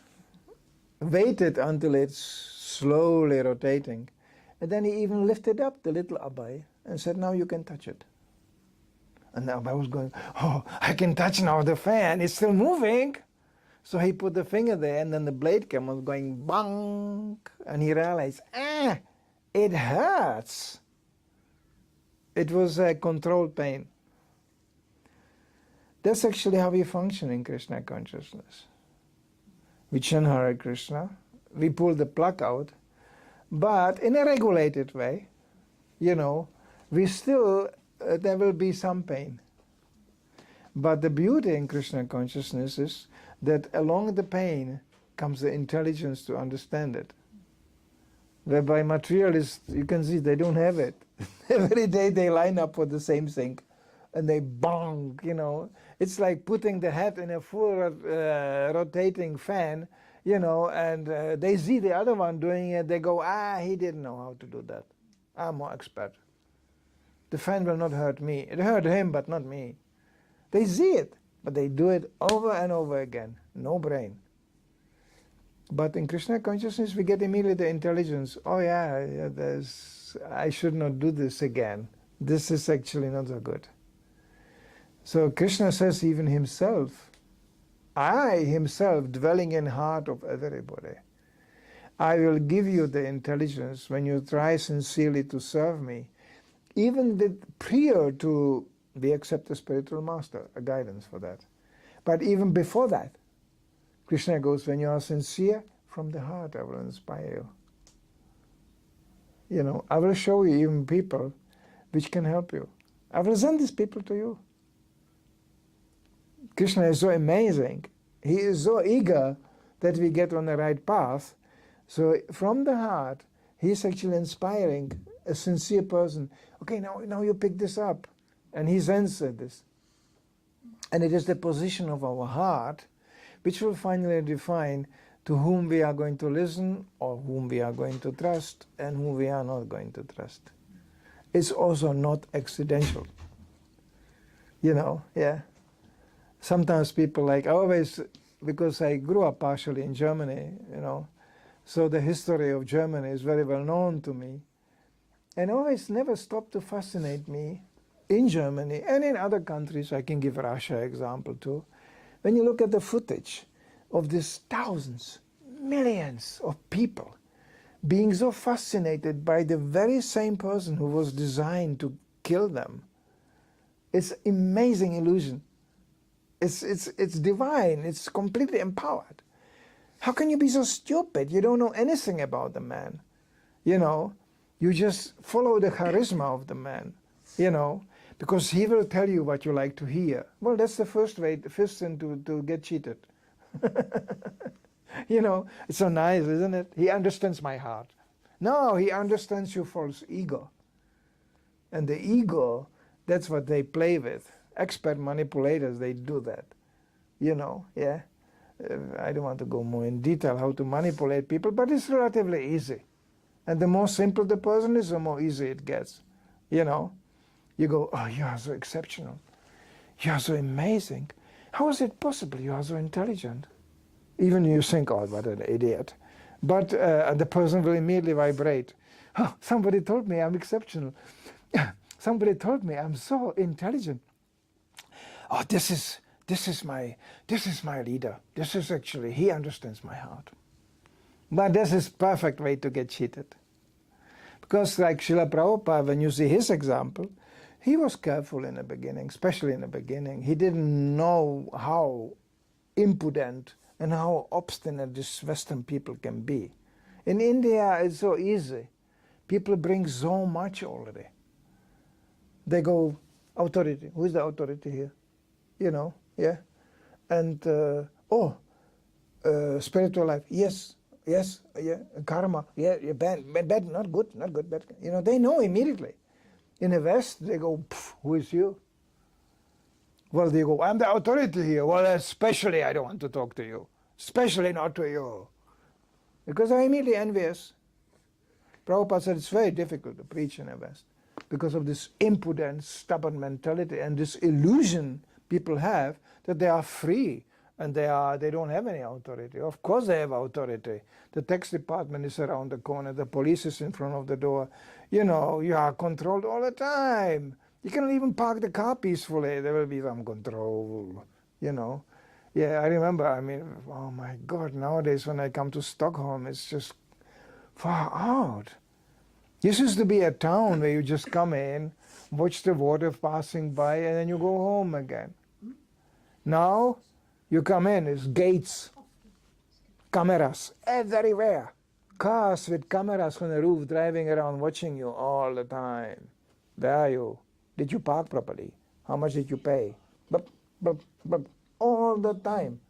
waited until it's slowly rotating, and then he even lifted up the little Abhay and said, now you can touch it. And the Abhay was going, oh, I can touch now the fan, it's still moving. So he put the finger there and then the blade came on going bang, and he realized, it hurts. It was a controlled pain. That's actually how we function in Krishna consciousness. We chant Hare Krishna, we pull the plug out, but in a regulated way, we still, there will be some pain. But the beauty in Krishna consciousness is that along the pain, comes the intelligence to understand it. Whereby materialists, you can see they don't have it. Every day they line up for the same thing. And they bang, It's like putting the head in a full rotating fan, and they see the other one doing it. They go, he didn't know how to do that. I'm more expert. The fan will not hurt me. It hurt him, but not me. They see it, but they do it over and over again. No brain. But in Krishna consciousness, we get immediately the intelligence. Oh yeah, I should not do this again. This is actually not so good. So Krishna says even himself, I himself dwelling in heart of everybody, I will give you the intelligence when you try sincerely to serve me, even prior to we accept a spiritual master, a guidance for that. But even before that, Krishna goes, when you are sincere, from the heart I will inspire you. I will show you even people which can help you. I will send these people to you. Krishna is so amazing. He is so eager that we get on the right path. So from the heart, he's actually inspiring a sincere person. Okay, now you pick this up. And he sends this. And it is the position of our heart which will finally define to whom we are going to listen or whom we are going to trust and whom we are not going to trust. It's also not accidental. Yeah. Sometimes people because I grew up partially in Germany, so the history of Germany is very well known to me. And always never stopped to fascinate me in Germany and in other countries. I can give Russia example too. When you look at the footage of these thousands, millions of people being so fascinated by the very same person who was designed to kill them, it's amazing illusion. It's divine. It's completely empowered. How can you be so stupid? You don't know anything about the man. You just follow the charisma of the man. Because he will tell you what you like to hear. Well, that's the first thing to get cheated. It's so nice, isn't it? He understands my heart. No, he understands your false ego. And the ego, that's what they play with. Expert manipulators, they do that. Yeah. I don't want to go more in detail how to manipulate people, but it's relatively easy. And the more simple the person is, the more easy it gets. You go, oh, you are so exceptional. You are so amazing. How is it possible? You are so intelligent. Even you think, oh, what an idiot. But the person will immediately vibrate. Oh, somebody told me I'm exceptional. Somebody told me I'm so intelligent. Oh, this is my leader. This is actually, he understands my heart. But this is perfect way to get cheated. Because like Srila Prabhupada, when you see his example, he was careful in the beginning, especially in the beginning. He didn't know how impudent and how obstinate these Western people can be. In India, it's so easy. People bring so much already. They go, authority. Who is the authority here? Yeah. And, spiritual life. Yes, yeah. Karma. Yeah, bad, not good, bad. They know immediately. In the West, they go, who is you? Well, they go, I'm the authority here. Well, especially I don't want to talk to you. Especially not to you. Because I'm immediately envious. Prabhupada said it's very difficult to preach in the West because of this impudent, stubborn mentality and this illusion people have that they are free and they don't have any authority. Of course they have authority. The tax department is around the corner. The police is in front of the door. You are controlled all the time. You cannot even park the car peacefully. There will be some control, Yeah, I remember, oh my God, nowadays when I come to Stockholm, it's just far out. This used to be a town where you just come in, watch the water passing by, and then you go home again. Now, you come in, it's gates, cameras, everywhere. Cars with cameras on the roof driving around watching you all the time. Where are you? Did you park properly? How much did you pay? All the time.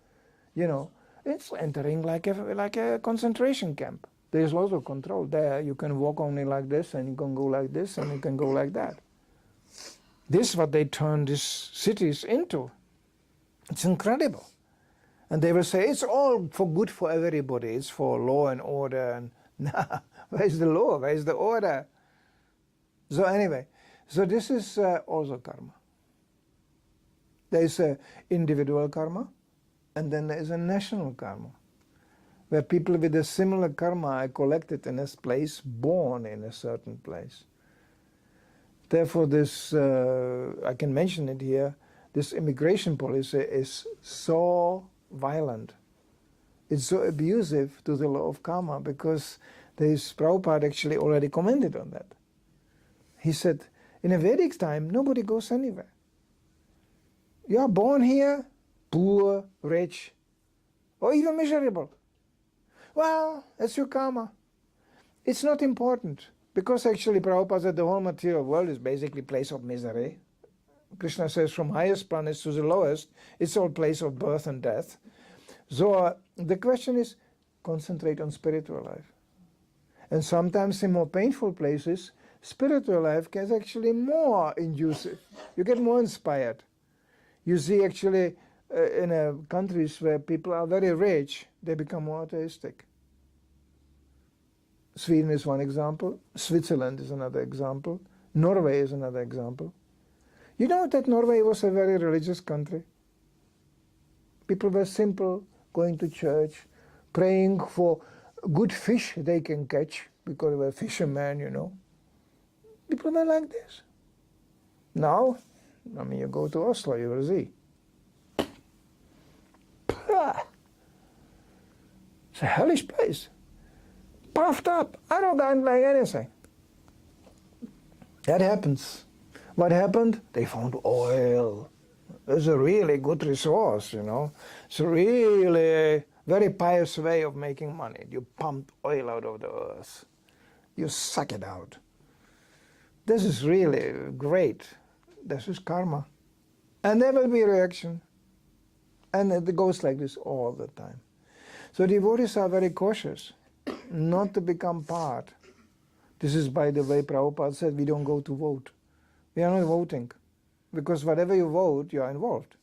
It's entering like a concentration camp. There is lots of control there. You can walk only like this, and you can go like this, and you can go like that. This is what they turn these cities into. It's incredible. And they will say, it's all for good for everybody. It's for law and order. And nah, where's the law? Where's the order? So anyway, so this is also karma. There is an individual karma, and then there is a national karma, where people with a similar karma are collected in a place, born in a certain place. Therefore, this, I can mention it here, this immigration policy is so violent. It's so abusive to the law of karma, because Prabhupada actually already commented on that. He said, in a Vedic time, nobody goes anywhere. You are born here, poor, rich, or even miserable. Well, that's your karma. It's not important, because actually Prabhupada said the whole material world is basically a place of misery. Krishna says from highest planets to the lowest, it's all place of birth and death. So the question is, concentrate on spiritual life. And sometimes in more painful places, spiritual life gets actually more inducive. You get more inspired. You see actually in countries where people are very rich, they become more atheistic. Sweden is one example. Switzerland is another example. Norway is another example. You know that Norway was a very religious country. People were simple, going to church, praying for good fish they can catch, because they were fishermen, you know. People were like this. Now, I mean, you go to Oslo, you will see. It's a hellish place. Puffed up, arrogant like anything. That happens. What happened? They found oil. It's a really good resource, you know. It's a really very pious way of making money. You pump oil out of the earth. You suck it out. This is really great. This is karma. And there will be a reaction. And it goes like this all the time. So devotees are very cautious not to become part. This is, by the way, Prabhupada said, we don't go to vote. We are not voting. Because whatever you vote, you are involved.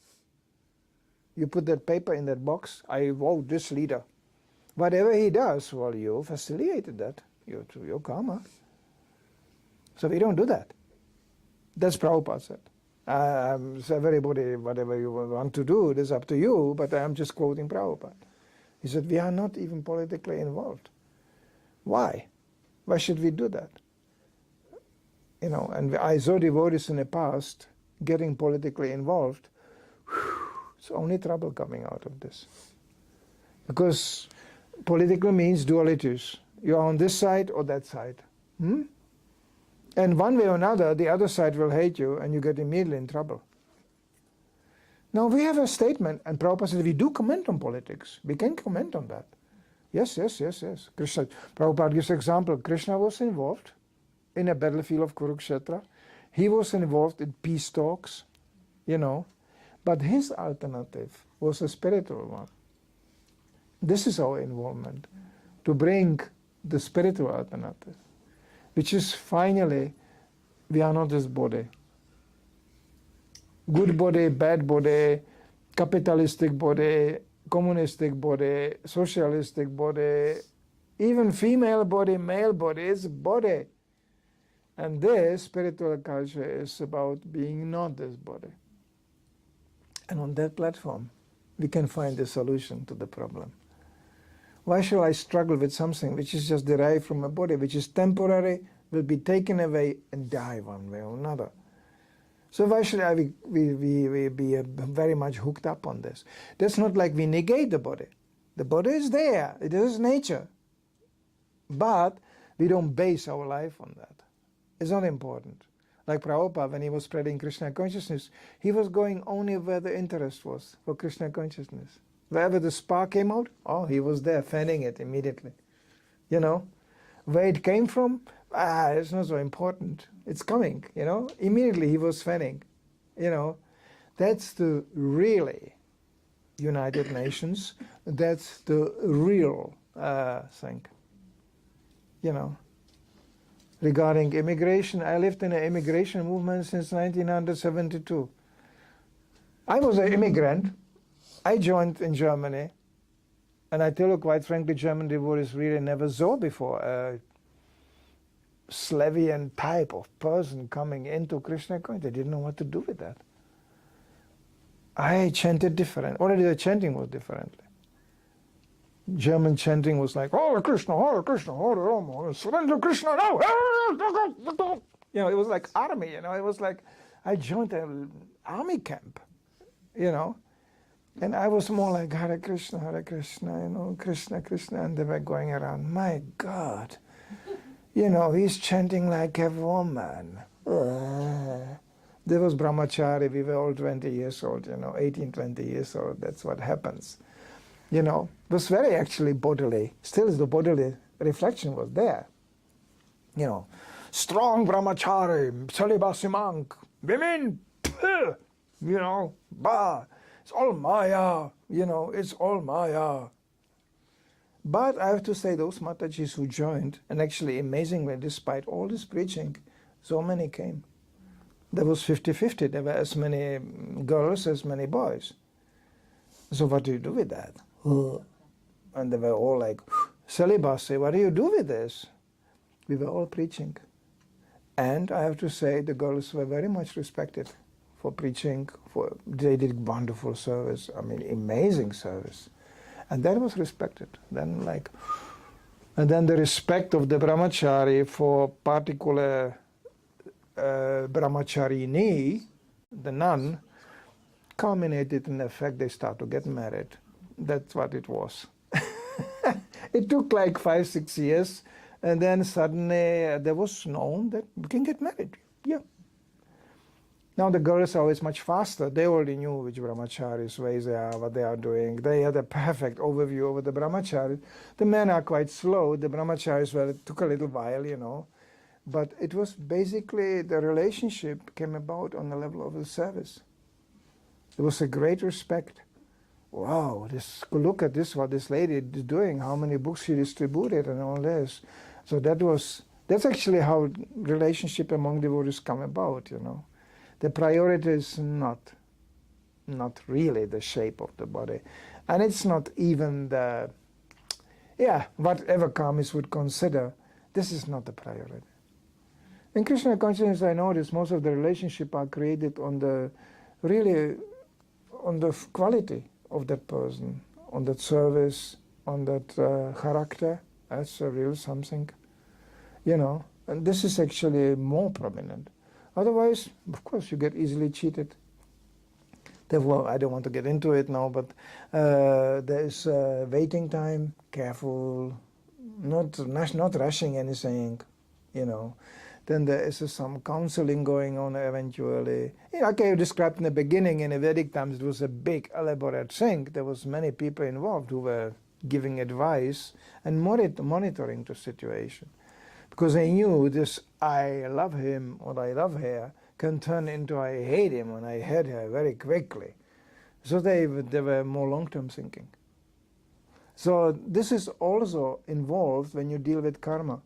You put that paper in that box, I vote this leader. Whatever he does, well, you facilitated that. Your karma. So we don't do that. That's Prabhupada said. So everybody, whatever you want to do, it is up to you, but I'm just quoting Prabhupada. He said, we are not even politically involved. Why? Why should we do that? You know, and I saw devotees in the past getting politically involved. It's only trouble coming out of this. Because political means dualities. You are on this side or that side. And one way or another, the other side will hate you and you get immediately in trouble. Now we have a statement, and Prabhupada said, we do comment on politics. We can comment on that. Yes. Krishna, Prabhupada gives an example. Krishna was involved in a battlefield of Kurukshetra. He was involved in peace talks, you know. But his alternative was a spiritual one. This is our involvement, to bring the spiritual alternative, which is finally, we are not this body. Good body, bad body, capitalistic body, communistic body, socialistic body, even female body, male body, it's body. And this spiritual culture is about being not this body. And on that platform, we can find the solution to the problem. Why shall I struggle with something which is just derived from a body, which is temporary, will be taken away and die one way or another? So why should we be very much hooked up on this? That's not like we negate the body. The body is there. It is nature. But we don't base our life on that. It's not important. Like Prabhupada, when he was spreading Krishna consciousness, he was going only where the interest was for Krishna consciousness. Wherever the spark came out, oh, he was there, fanning it immediately. You know, where it came from, it's not so important. It's coming, you know. Immediately he was fanning, you know. That's to really United Nations. That's the real thing. You know, regarding immigration, I lived in an immigration movement since 1972. I was an immigrant. I joined in Germany, and I tell you quite frankly, German devotees really never saw before a Slavian type of person coming into Krishna consciousness. They didn't know what to do with that. I chanted different. Already the chanting was differently. German chanting was like, Hare Krishna, Hare Krishna, Hare Rama, surrender Krishna now. You know, it was like army, you know, it was like I joined an army camp, you know. And I was more like Hare Krishna, you know, Krishna, Krishna, and they were going around. My God, you know, he's chanting like a woman. There was brahmachari, we were all 20 years old, you know, 18, 20 years old, that's what happens. You know, it was very actually bodily, still the bodily reflection was there. You know, strong brahmachari, celibacy monk, women, you know, bah, it's all Maya, you know, it's all Maya. But I have to say those Matajis who joined, and actually amazingly, despite all this preaching, so many came. There was 50-50, there were as many girls as many boys. So what do you do with that? And they were all like, celibacy, what do you do with this? We were all preaching. And I have to say the girls were very much respected for preaching. They did wonderful service, I mean amazing service. And that was respected. Then and then the respect of the brahmachari for particular brahmacharini, the nun, culminated in the fact they start to get married. That's what it was. It took like 5-6 years, and then suddenly there was known that we can get married. Yeah. Now the girls are always much faster. They already knew which brahmacharis, ways they are, what they are doing. They had a perfect overview over the brahmacharis. The men are quite slow. The brahmacharis, well, it took a little while, you know. But it was basically the relationship came about on the level of the service. There was a great respect. Wow, look at this, what this lady is doing, how many books she distributed and all this. So that's actually how relationship among devotees come about, you know. The priority is not really the shape of the body. And it's not even whatever karmis would consider, this is not the priority. In Krishna consciousness, I notice most of the relationships are created on the quality of that person, on that service, on that character. That's a real something, you know. And this is actually more prominent. Otherwise, of course, you get easily cheated. Therefore, I don't want to get into it now, but there is waiting time. Careful, not rushing anything, you know. Then there is some counseling going on eventually. Like I described in the beginning, in the Vedic times, it was a big, elaborate thing. There was many people involved who were giving advice and monitoring the situation. Because they knew this, I love him or I love her, can turn into I hate him and I hate her very quickly. So they were more long-term thinking. So this is also involved when you deal with karma.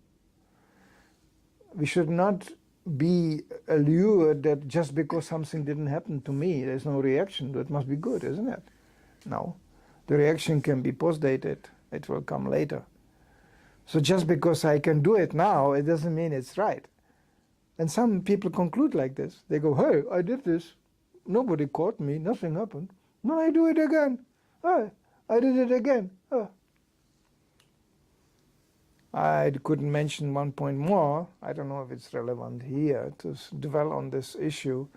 We should not be allured that just because something didn't happen to me, there's no reaction, that must be good, isn't it? No. The reaction can be post-dated. It will come later. So just because I can do it now, it doesn't mean it's right. And some people conclude like this. They go, hey, I did this. Nobody caught me. Nothing happened. No, I do it again. Oh, I did it again. Oh. I couldn't mention one point more. I don't know if it's relevant here to dwell on this issue.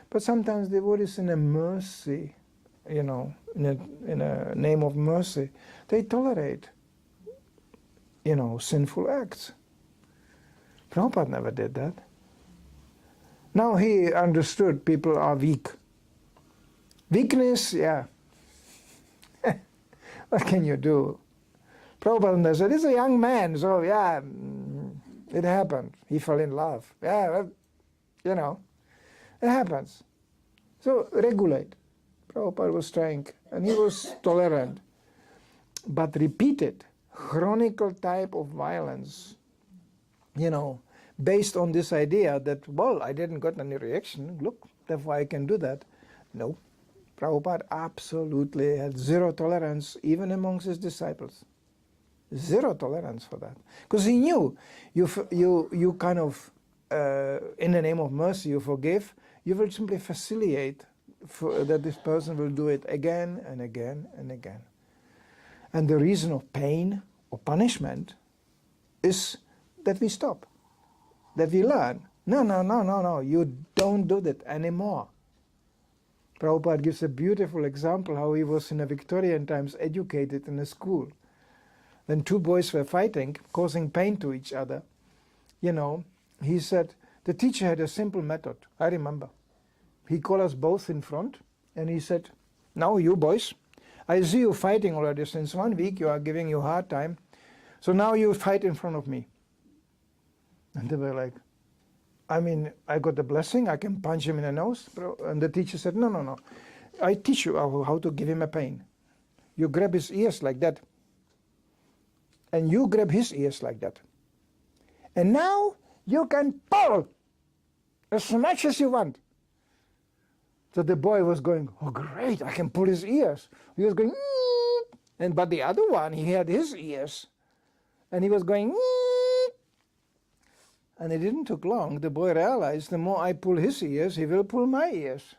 But sometimes devotees in a mercy, you know, in a name of mercy, they tolerate, you know, sinful acts. Prabhupada never did that. Now he understood people are weak. Weakness, yeah. What can you do? Prabhupada said, he's a young man, so yeah, it happened. He fell in love. Yeah, well, you know, it happens. So regulate. Prabhupada was trying, and he was tolerant. But repeated, chronicle type of violence, based on this idea that, well, I didn't get any reaction, look, therefore I can do that. No, Prabhupada absolutely had zero tolerance even amongst his disciples. Zero tolerance for that. Because he knew you kind of, in the name of mercy, you forgive, you will simply facilitate that this person will do it again and again and again. And the reason of pain or punishment is that we stop, that we learn. No, you don't do that anymore. Prabhupada gives a beautiful example how he was in the Victorian times educated in a school. When two boys were fighting, causing pain to each other, he said, the teacher had a simple method, I remember. He called us both in front and he said, now you boys, I see you fighting already since 1 week, you are giving you a hard time, so now you fight in front of me. And they were like, I got the blessing, I can punch him in the nose. And the teacher said, no, I teach you how to give him a pain. You grab his ears like that. And you grab his ears like that. And now you can pull as much as you want. So the boy was going, oh great, I can pull his ears. He was going, but the other one, he had his ears. And he was going, and it didn't take long. The boy realized the more I pull his ears, he will pull my ears.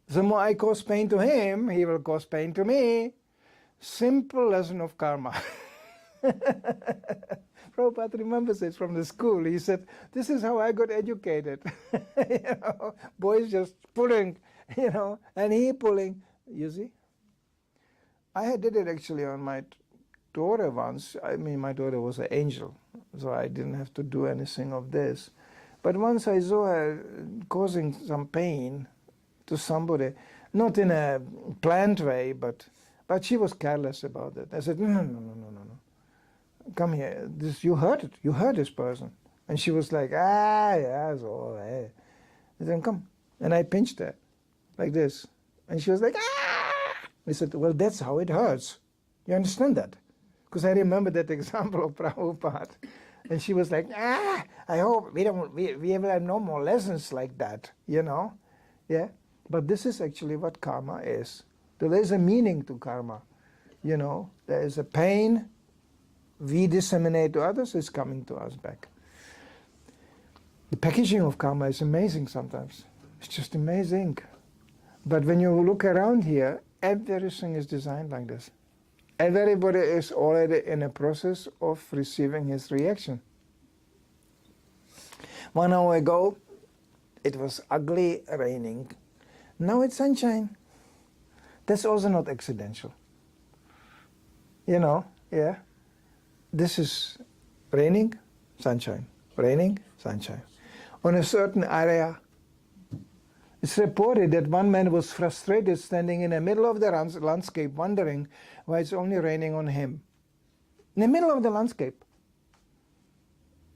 The more I cause pain to him, he will cause pain to me. Simple lesson of karma. Prabhupada remembers it from the school. He said, this is how I got educated. Boys just pulling, and he pulling. You see? I did it actually on my daughter once. My daughter was an angel, so I didn't have to do anything of this. But once I saw her causing some pain to somebody, not in a planned way, but she was careless about it. I said, no. Come here, you hurt it. You hurt this person. And she was like, yeah, so, hey. I said, come. And I pinched her, like this. And she was like, I said, well, that's how it hurts. You understand that? Because I remember that example of Prabhupada. And she was like, I hope we will have no more lessons like that, Yeah? But this is actually what karma is. There is a meaning to karma. There is a pain we disseminate to others, is coming to us back. The packaging of karma is amazing sometimes. It's just amazing. But when you look around here, everything is designed like this. Everybody is already in a process of receiving his reaction. 1 hour ago, it was ugly raining. Now it's sunshine. That's also not accidental. Yeah. This is raining, sunshine, raining, sunshine. On a certain area, it's reported that one man was frustrated standing in the middle of the landscape wondering why it's only raining on him. In the middle of the landscape.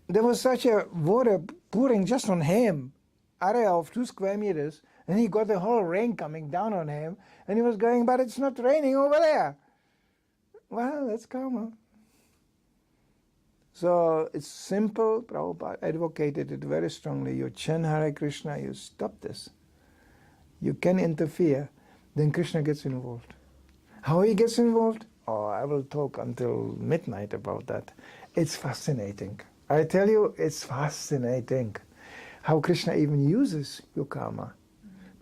There was such a water pouring just on him, area of 2 square meters, and he got the whole rain coming down on him, and he was going, but it's not raining over there. Well, that's karma. So it's simple. Prabhupada advocated it very strongly. You chant Hare Krishna, you stop this. You can interfere, then Krishna gets involved. How he gets involved? Oh, I will talk until midnight about that. It's fascinating. I tell you, it's fascinating how Krishna even uses your karma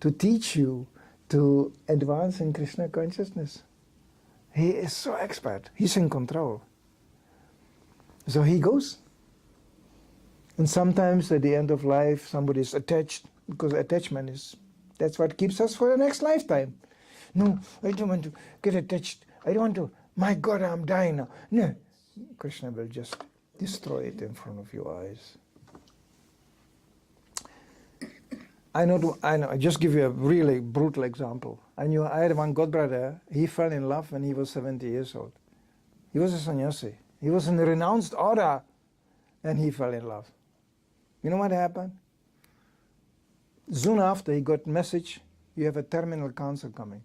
to teach you to advance in Krishna consciousness. He is so expert. He's in control. So he goes. And sometimes at the end of life, somebody is attached, because attachment that's what keeps us for the next lifetime. No, I don't want to get attached. I don't want to, my God, I'm dying now. No, Krishna will just destroy it in front of your eyes. I know, I just give you a really brutal example. I had one godbrother, he fell in love when he was 70 years old. He was a sannyasi. He was in a renounced order, and he fell in love. You know what happened? Soon after, he got a message, you have a terminal cancer coming.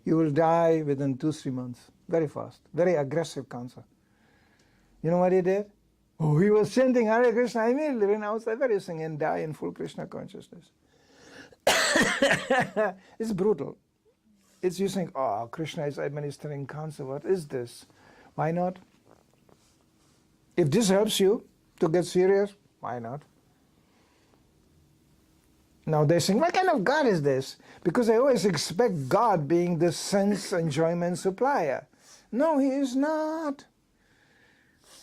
You will die within 2-3 months. Very fast. Very aggressive cancer. You know what he did? Oh, he was chanting Hare Krishna immediately, renounced everything and die in full Krishna consciousness. It's brutal. It's you think, oh, Krishna is administering cancer. What is this? Why not? If this helps you to get serious, why not? Now they think, what kind of God is this? Because I always expect God being the sense enjoyment supplier. No, he is not.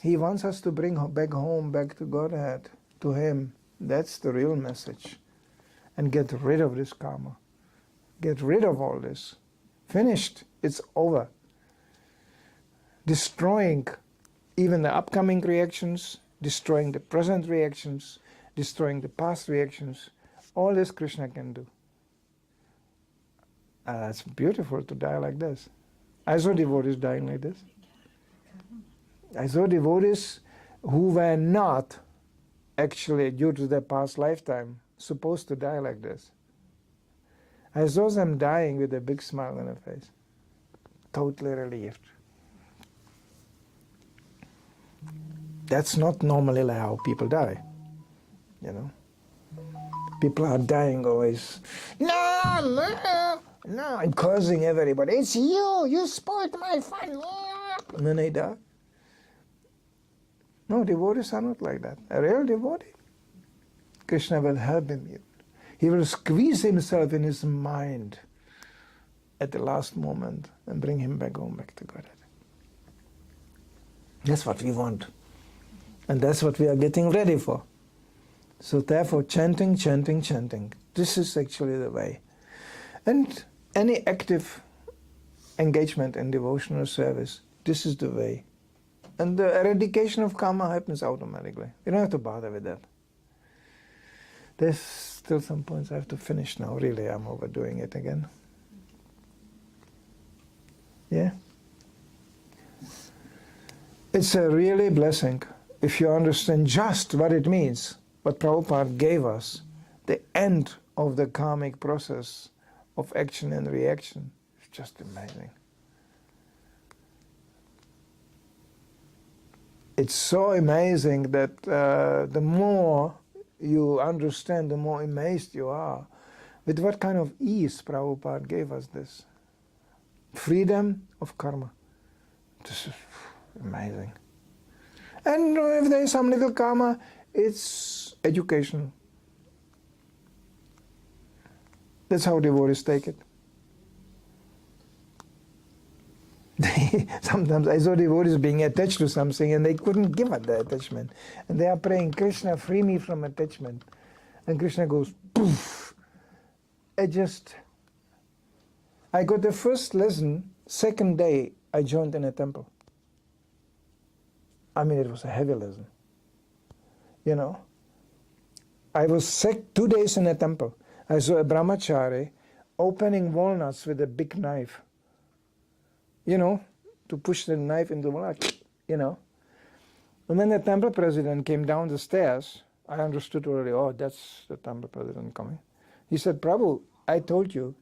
He wants us to bring back home, back to Godhead, to him. That's the real message. And get rid of this karma. Get rid of all this. Finished. It's over. Destroying even the upcoming reactions, destroying the present reactions, destroying the past reactions. All this Krishna can do. It's beautiful to die like this. I saw devotees dying like this. I saw devotees who were not actually, due to their past lifetime, supposed to die like this. I saw them dying with a big smile on their face. Totally relieved. That's not normally how people die, you know. People are dying always, no, and cursing everybody. It's you spoiled my fun. And then they die. No, devotees are not like that. A real devotee, Krishna will help him. He will squeeze himself in his mind at the last moment and bring him back home, back to Godhead. That's what we want. And that's what we are getting ready for. So therefore, chanting, chanting, chanting. This is actually the way. And any active engagement in devotional service, this is the way. And the eradication of karma happens automatically. You don't have to bother with that. There's still some points I have to finish now. Really, I'm overdoing it again. Yeah? It's a really blessing if you understand just what it means, what Prabhupada gave us, the end of the karmic process of action and reaction. It's just amazing. It's so amazing that the more you understand, the more amazed you are with what kind of ease Prabhupada gave us this. Freedom of karma. This is amazing. And if there is some little karma, it's education. That's how devotees take it. Sometimes I saw devotees being attached to something and they couldn't give up the attachment. And they are praying, Krishna, free me from attachment. And Krishna goes, poof. I got the first lesson, second day I joined in a temple. I mean, it was a heavy lesson. You know, I was sick 2 days in a temple. I saw a brahmachari opening walnuts with a big knife. You know, to push the knife into the walnut, you know. And when the temple president came down the stairs, I understood already, oh, that's the temple president coming. He said, Prabhu, I told you,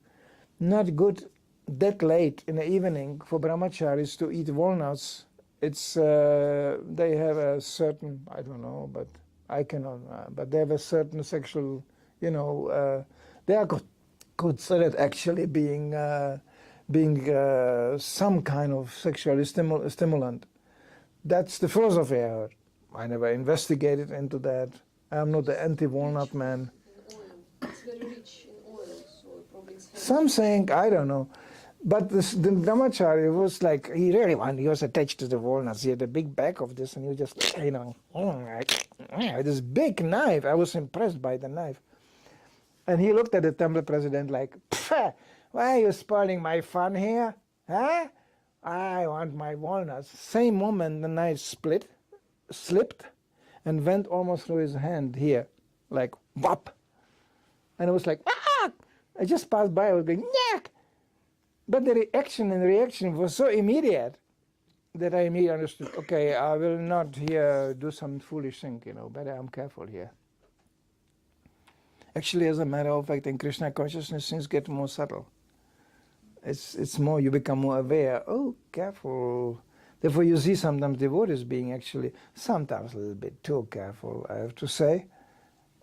not good that late in the evening for brahmacharis to eat walnuts. It's, they have a certain, I don't know, but I cannot, but they have a certain sexual, you know, they are considered actually being some kind of sexual stimulant. That's the philosophy I heard. I never investigated into that. I'm not the anti-walnut man. It's very rich in oil, so probably it's heavy. Some saying, I don't know. But the brahmachari was like, he really wanted, he was attached to the walnuts. He had a big bag of this and he just, you know, this big knife. I was impressed by the knife. And he looked at the temple president like, why are you spoiling my fun here? Huh? I want my walnuts. Same moment the knife slipped, and went almost through his hand here, like whop. And it was like, ah! I just passed by, I was going, yak! But the reaction was so immediate that I immediately understood, okay, I will not here do some foolish thing, you know, better I'm careful here. Actually, as a matter of fact, in Krishna consciousness, things get more subtle. It's more, you become more aware. Oh, careful. Therefore, you see sometimes devotees being actually sometimes a little bit too careful, I have to say.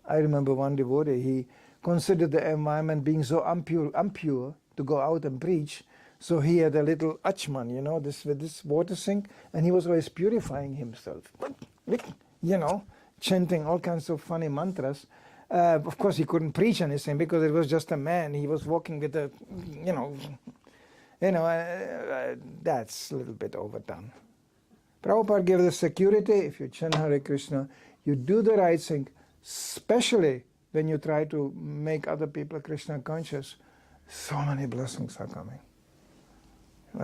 I remember one devotee, he considered the environment being so impure to go out and preach. So he had a little achman, you know, with this water sink, and he was always purifying himself, you know, chanting all kinds of funny mantras. Of course, he couldn't preach anything because it was just a man. He was walking with a, that's a little bit overdone. Prabhupada gave the security. If you chant Hare Krishna, you do the right thing, especially when you try to make other people Krishna conscious. So many blessings are coming.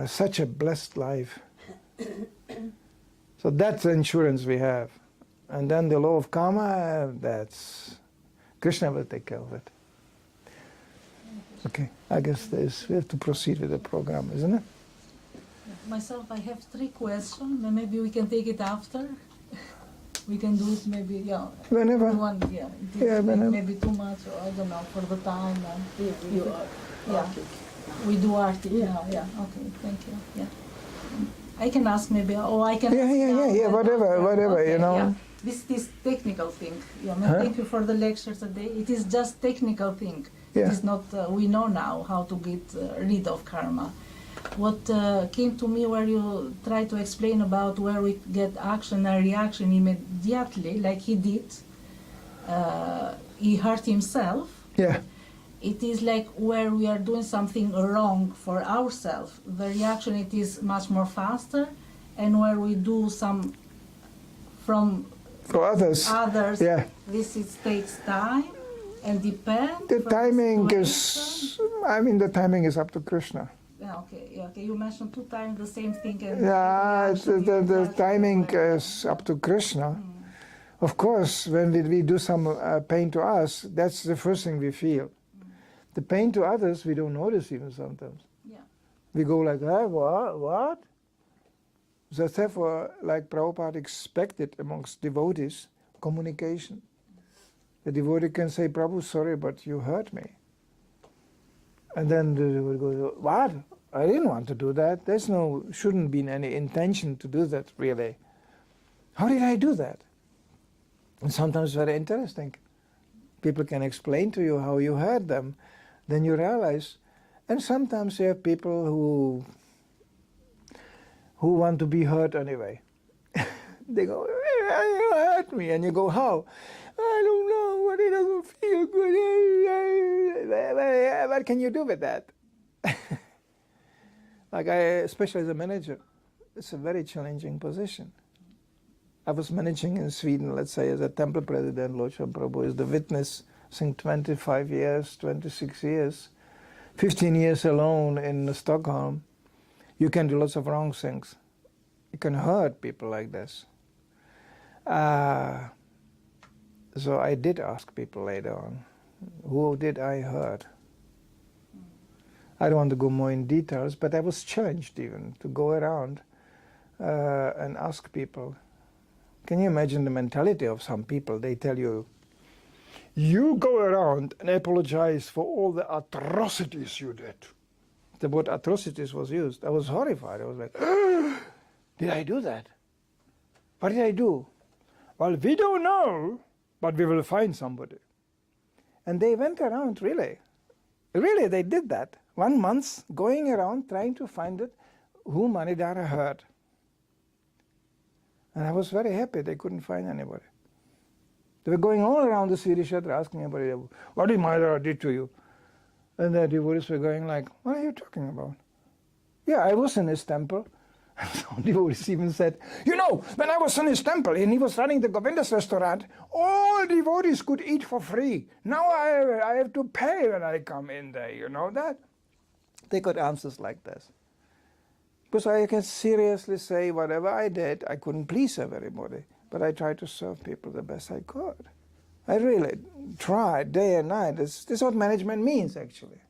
Such a blessed life. So that's the insurance we have. And then the law of karma, that's Krishna will take care of it. Okay, I guess we have to proceed with the program, isn't it? Myself, I have 3 questions. Maybe we can take it after. We can do it maybe, Whenever. Whenever. Maybe too much, or I don't know, for the time. We do art now, okay, thank you, I can ask maybe, or I can ask whatever, okay, you know. Yeah. This is technical thing, Thank you for the lecture today. It is just technical thing. Yeah. It is not, we know now how to get rid of karma. What came to me where you try to explain about where we get action and reaction immediately, like he did, he hurt himself. Yeah. It is like where we are doing something wrong for ourselves. The reaction, it is much more faster, and where we do some from For others. Yeah. This takes time and depends. The timing is, the timing is up to Krishna. Okay. You mentioned 2 times the same thing. And the timing is up to Krishna. Of course, when we do some pain to us, that's the first thing we feel. The pain to others, we don't notice even sometimes. Yeah. We go like, what? So therefore, like Prabhupada expected amongst devotees, communication. The devotee can say, Prabhu, sorry, but you hurt me. And then the devotee goes, what? I didn't want to do that. Shouldn't be any intention to do that, really. How did I do that? And sometimes very interesting. People can explain to you how you hurt them. Then you realize, and sometimes you have people who want to be hurt anyway. They go, you hurt me, and you go, how? I don't know, but it doesn't feel good. What can you do with that? Like especially as a manager, it's a very challenging position. I was managing in Sweden, let's say, as a temple president. Lord Prabhu is the witness. I think 25 years, 26 years, 15 years alone in Stockholm. You can do lots of wrong things. You can hurt people like this. So I did ask people later on, who did I hurt? I don't want to go more in details, but I was challenged even to go around and ask people. Can you imagine the mentality of some people? They tell you, you go around and apologize for all the atrocities you did. The word atrocities was used. I was horrified. I was like, did I do that? What did I do? Well, we don't know, but we will find somebody. And they went around, really, they did that. 1 month going around trying to find it, who Manidar hurt. And I was very happy they couldn't find anybody. They were going all around the Swedish Kshetra asking everybody, what did Manidar did to you? And the devotees were going like, what are you talking about? Yeah, I was in his temple. And some devotees even said, when I was in his temple and he was running the Govinda's restaurant, all devotees could eat for free. Now I have to pay when I come in there, you know that? They got answers like this. Because I can seriously say whatever I did, I couldn't please everybody. But I tried to serve people the best I could. I really tried day and night. This is what management means, actually.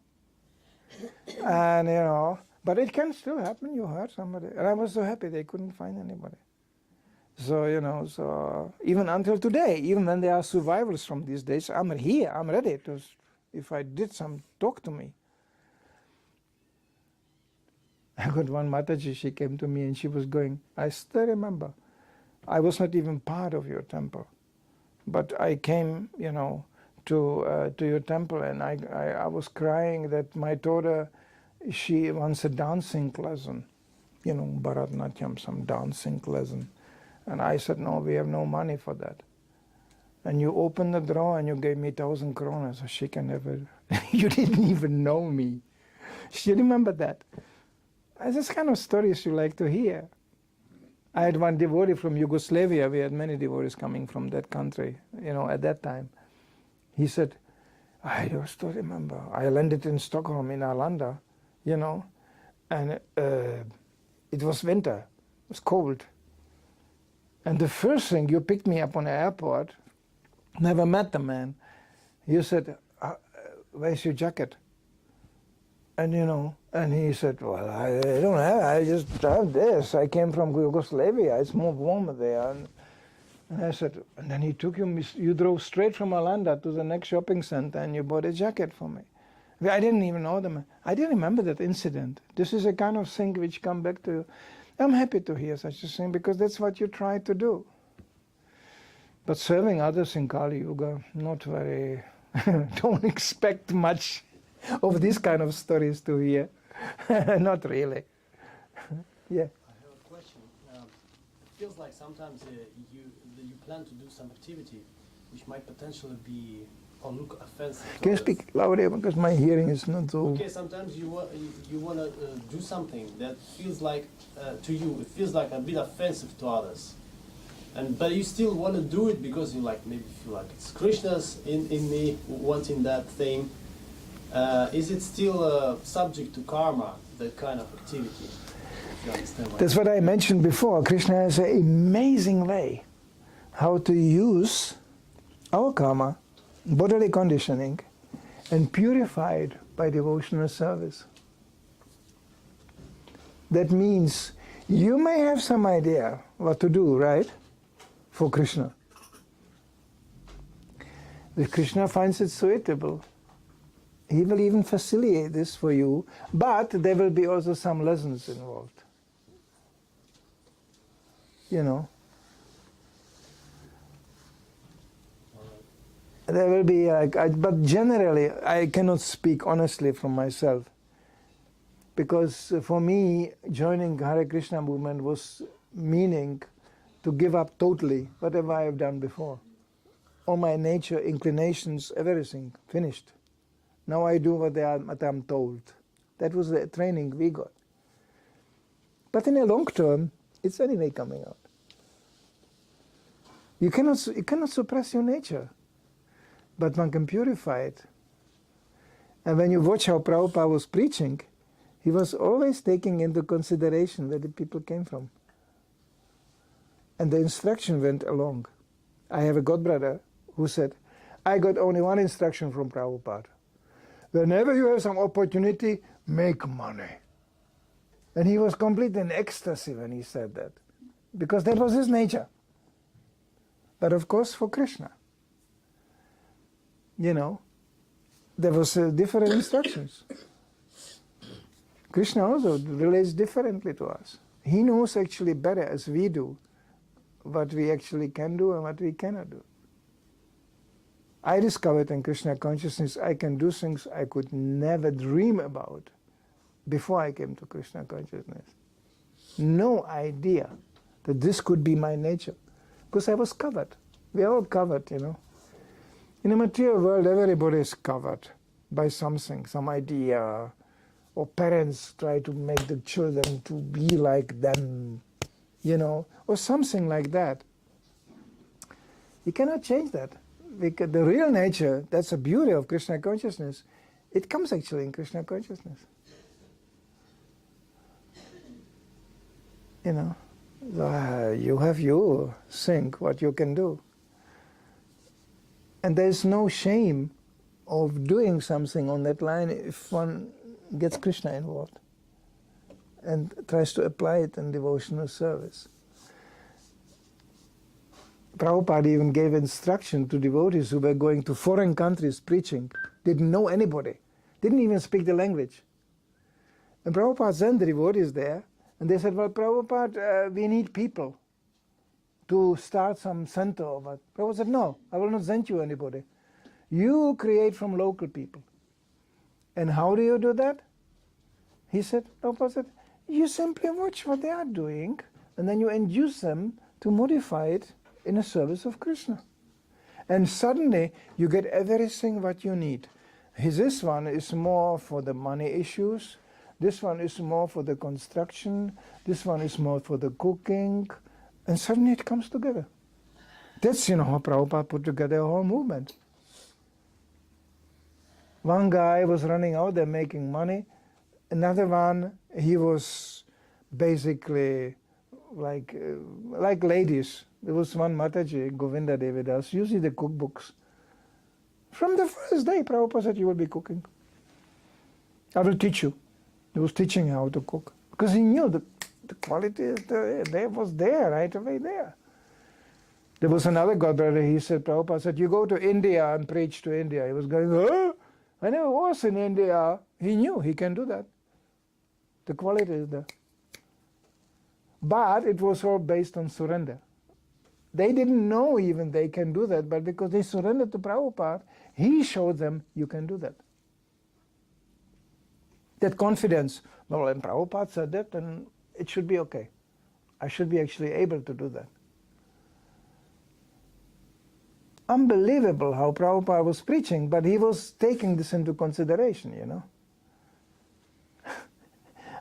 And, but it can still happen. You hurt somebody. And I was so happy they couldn't find anybody. So, so even until today, even when there are survivors from these days, I'm here. I'm ready to, if I did some, talk to me. I got one Mataji, she came to me and she was going, I still remember, I was not even part of your temple, but I came, to your temple, and I was crying that my daughter, she wants a dancing lesson, Bharatanatyam, some dancing lesson. And I said, no, we have no money for that. And you opened the drawer and you gave me 1,000 kroner, so she can have it. You didn't even know me. She remembered that. This kind of stories you like to hear. I had one devotee from Yugoslavia. We had many devotees coming from that country, at that time. He said, I used to remember. I landed in Stockholm, in Arlanda, and it was winter. It was cold. And the first thing, you picked me up on the airport, never met the man. You said, where's your jacket? And and he said, well, I don't have, I just have this. I came from Yugoslavia, it's more warmer there. And I said, and then he took you drove straight from Arlanda to the next shopping center and you bought a jacket for me. I didn't even know the man. I didn't remember that incident. This is a kind of thing which come back to you. I'm happy to hear such a thing because that's what you try to do. But serving others in Kali Yuga, not very, don't expect much of these kind of stories to hear. Not really. Yeah. I have a question. It feels like sometimes you plan to do some activity which might potentially be or look offensive. Can you speak louder because my hearing is not so... Okay, sometimes you want to do something that feels like, to you, it feels like a bit offensive to others. But you still want to do it because you maybe feel like it's Krishna's in me wanting that thing. Is it still subject to karma, that kind of activity? If you understand what That's what I mentioned before. Krishna has an amazing way how to use our karma, bodily conditioning, and purify it by devotional service. That means you may have some idea what to do, right, for Krishna. If Krishna finds it suitable, he will even facilitate this for you, but there will be also some lessons involved. There will be, but generally, I cannot speak honestly from myself. Because for me, joining Hare Krishna movement was meaning to give up totally whatever I have done before. All my nature, inclinations, everything, finished. Now I do what I'm told. That was the training we got. But in the long term, it's anyway coming out. You cannot suppress your nature, but one can purify it. And when you watch how Prabhupada was preaching, he was always taking into consideration where the people came from. And the instruction went along. I have a godbrother who said, I got only one instruction from Prabhupada. Whenever you have some opportunity, make money. And he was completely in ecstasy when he said that, because that was his nature. But of course for Krishna, there was different instructions. Krishna also relates differently to us. He knows actually better as we do what we actually can do and what we cannot do. I discovered in Krishna consciousness I can do things I could never dream about before I came to Krishna consciousness. No idea that this could be my nature, because I was covered. We are all covered, In the material world, everybody is covered by something, some idea, or parents try to make the children to be like them, or something like that. You cannot change that. Because the real nature, that's the beauty of Krishna consciousness, it comes actually in Krishna consciousness. You have you think what you can do. And there's no shame of doing something on that line if one gets Krishna involved and tries to apply it in devotional service. Prabhupada even gave instruction to devotees who were going to foreign countries preaching, didn't know anybody, didn't even speak the language. And Prabhupada sent the devotees there, and they said, well, Prabhupada, we need people to start some center or what. Prabhupada said, no, I will not send you anybody. You create from local people. And how do you do that? He said, Prabhupada said, you simply watch what they are doing, and then you induce them to modify it in a service of Krishna. And suddenly you get everything what you need. This one is more for the money issues, this one is more for the construction, this one is more for the cooking, and suddenly it comes together. That's, how Prabhupada put together a whole movement. One guy was running out there making money, another one, he was basically like ladies. There was one Mataji, Govinda Devidas, you see the cookbooks. From the first day, Prabhupada said, you will be cooking. I will teach you. He was teaching how to cook. Because he knew the quality was there, right away there. There was another godbrother, he said, Prabhupada said, you go to India and preach to India. He was going, oh, I never was in India. He knew he can do that. The quality is there. But it was all based on surrender. They didn't know even they can do that, but because they surrendered to Prabhupada, he showed them you can do that. That confidence, well, and Prabhupada said that, then it should be okay. I should be actually able to do that. Unbelievable how Prabhupada was preaching, but he was taking this into consideration,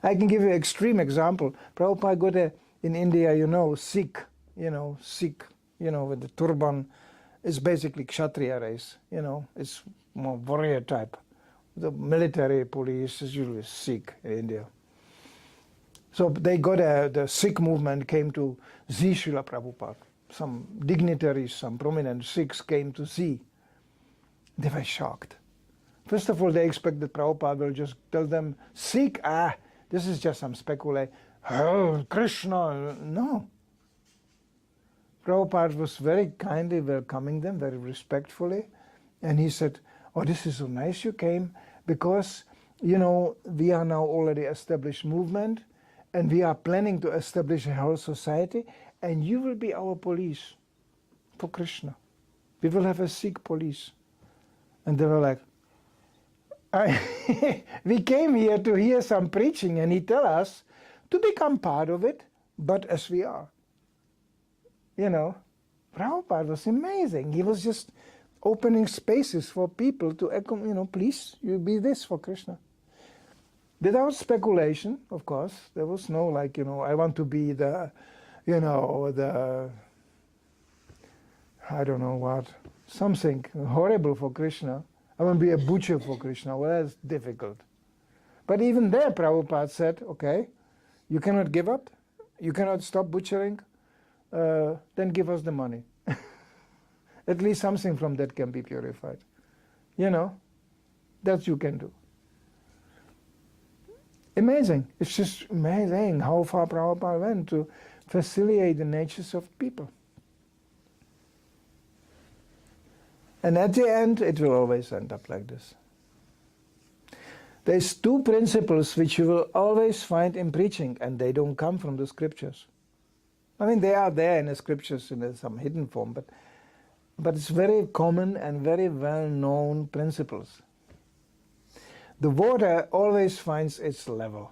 I can give you an extreme example. Prabhupada got in India, Sikh, Sikh, with the turban. It's basically Kshatriya race, it's more warrior type. The military police is usually Sikh in India. So they got the Sikh movement came to see Srila Prabhupada. Some dignitaries, some prominent Sikhs came to see. They were shocked. First of all, they expected Prabhupada will just tell them, Sikh, this is just some speculation. Oh, Krishna, no. Prabhupada was very kindly welcoming them, very respectfully. And he said, oh, this is so nice you came, because, we are now already established movement, and we are planning to establish a whole society, and you will be our police for Krishna. We will have a Sikh police. And they were like, we came here to hear some preaching, and he tell us to become part of it, but as we are. Prabhupada was amazing. He was just opening spaces for people to, please, you be this for Krishna. Without speculation, of course. There was no I want to be the, I don't know what, something horrible for Krishna. I want to be a butcher for Krishna. Well, that's difficult. But even there, Prabhupada said, okay, you cannot give up, you cannot stop butchering, then give us the money. At least something from that can be purified. That you can do. Amazing. It's just amazing how far Prabhupada went to facilitate the natures of people. And at the end, it will always end up like this. There's two principles which you will always find in preaching, and they don't come from the scriptures. I mean, they are there in the scriptures in some hidden form, but it's very common and very well-known principles. The water always finds its level.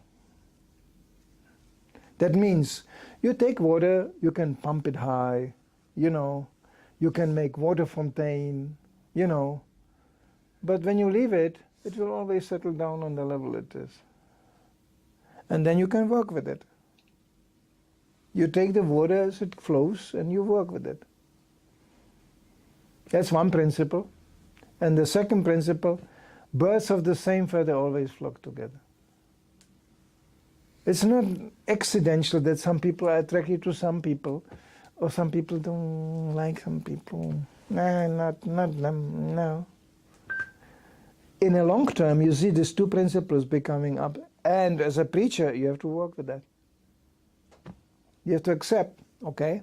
That means you take water, you can pump it high, you can make water fontaine, but when you leave it, it will always settle down on the level it is. And then you can work with it. You take the water as it flows and you work with it. That's one principle. And the second principle, birds of the same feather always flock together. It's not accidental that some people are attracted to some people, or some people don't like some people. Not them, no. In a long term, you see these two principles becoming up, and as a preacher, you have to work with that. You have to accept, okay?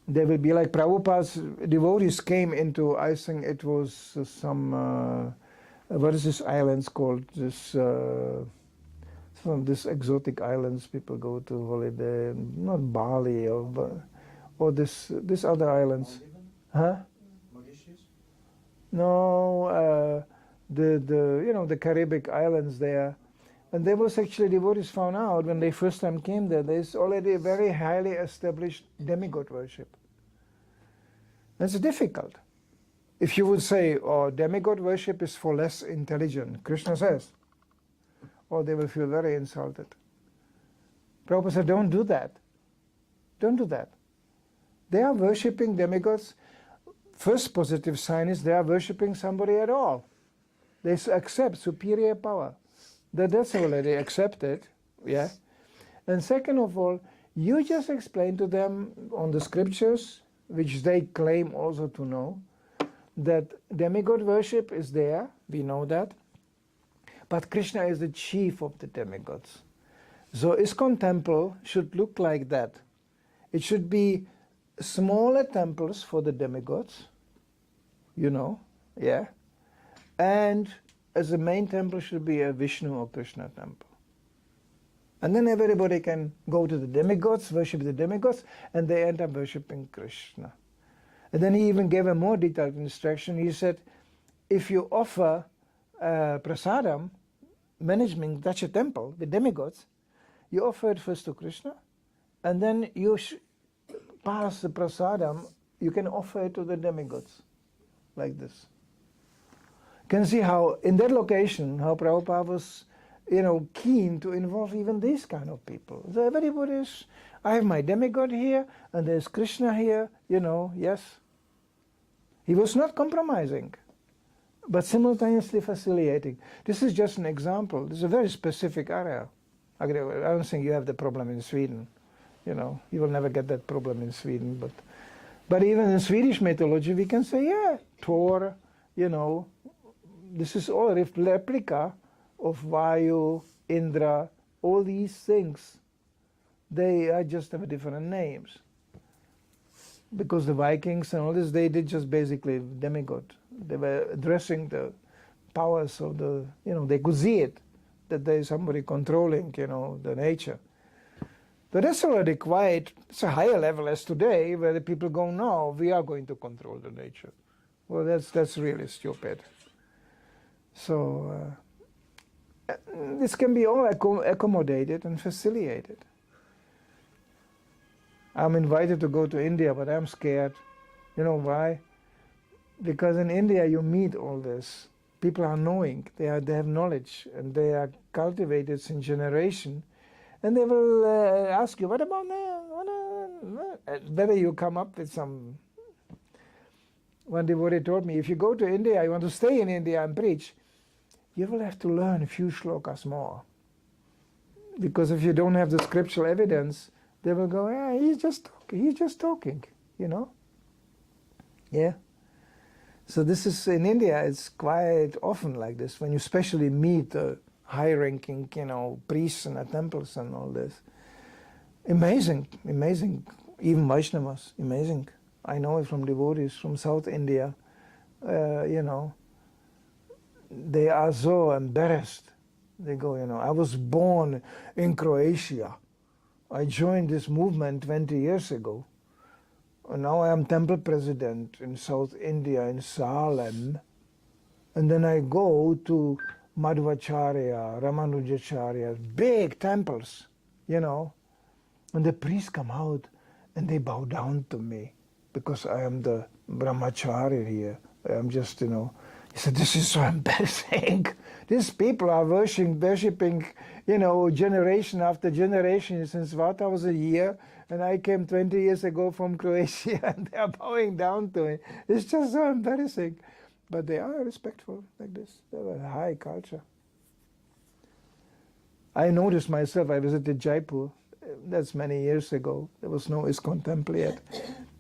There will be like Prabhupada's devotees came into, I think it was some, what is this islands called? This from these exotic islands people go to holiday, not Bali or this other islands. Huh? Mauritius? No, the Caribbean islands there. And there was actually, devotees found out when they first time came there's already a very highly established demigod worship. That's difficult. If you would say, oh, demigod worship is for less intelligent, Krishna says, or they will feel very insulted. Prabhupada said, don't do that. Don't do that. They are worshipping demigods. First positive sign is they are worshipping somebody at all. They accept superior power. That's already accepted, yeah. And second of all, you just explain to them on the scriptures, which they claim also to know, that demigod worship is there, we know that, but Krishna is the chief of the demigods. So ISKCON temple should look like that. It should be smaller temples for the demigods, yeah, and as the main temple should be a Vishnu or Krishna temple. And then everybody can go to the demigods, worship the demigods, and they end up worshipping Krishna. And then he even gave a more detailed instruction. He said, if you offer prasadam, managing such a temple, the demigods, you offer it first to Krishna, and then you pass the prasadam, you can offer it to the demigods, like this. You can see how, in that location, how Prabhupada was, keen to involve even these kind of people. So everybody is, I have my demigod here, and there's Krishna here, yes. He was not compromising, but simultaneously facilitating. This is just an example. This is a very specific area. I don't think you have the problem in Sweden. You will never get that problem in Sweden. But even in Swedish mythology, we can say, yeah, Thor, this is all a replica of Vayu, Indra, all these things. They just have different names. Because the Vikings and all this, they did just basically demigod. They were addressing the powers of the, they could see it, that there is somebody controlling, the nature. But that's already it's a higher level as today, where the people go, no, we are going to control the nature. Well, that's really stupid. So this can be all accommodated and facilitated. I'm invited to go to India, but I'm scared. You know why? Because in India you meet all this. People are knowing, they have knowledge, and they are cultivated since generation. And they will ask you, what about that? Whether you come up with some... One devotee told me, if you go to India, you want to stay in India and preach, you will have to learn a few shlokas more. Because if you don't have the scriptural evidence, they will go, yeah, he's just talking, Yeah. So this is, in India, it's quite often like this, when you especially meet the high-ranking, priests in the temples and all this. Amazing, amazing. Even Vaishnavas, amazing. I know it from devotees from South India, they are so embarrassed. They go, I was born in Croatia. I joined this movement 20 years ago. And now I am temple president in South India, in Salem. And then I go to Madhvacharya, Ramanujacharya, big temples, And the priests come out and they bow down to me because I am the brahmachari here. I am just, He said, this is so embarrassing. These people are worshipping, generation after generation since 1,000 years. And I came 20 years ago from Croatia and they are bowing down to me. It's just so embarrassing. But they are respectful like this. They have a high culture. I noticed myself, I visited Jaipur. That's many years ago. There was no ISKCON temple yet.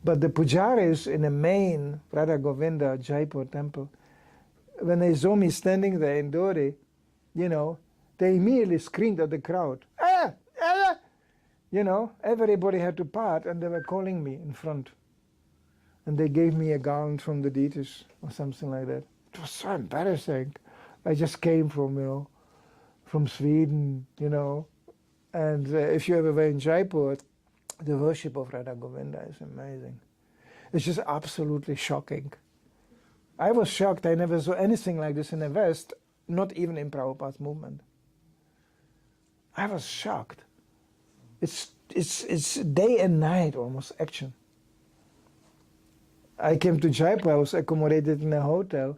But the pujaris in the main Radha Govinda Jaipur temple, when they saw me standing there in Dori, they immediately screamed at the crowd. Ah! Ah! Everybody had to part and they were calling me in front. And they gave me a garland from the deities or something like that. It was so embarrassing. I just came from from Sweden, you know. And if you ever were in Jaipur, the worship of Radha Govinda is amazing. It's just absolutely shocking. I was shocked. I never saw anything like this in the West, not even in Prabhupada's movement. I was shocked. It's day and night almost action. I came to Jaipur, I was accommodated in a hotel,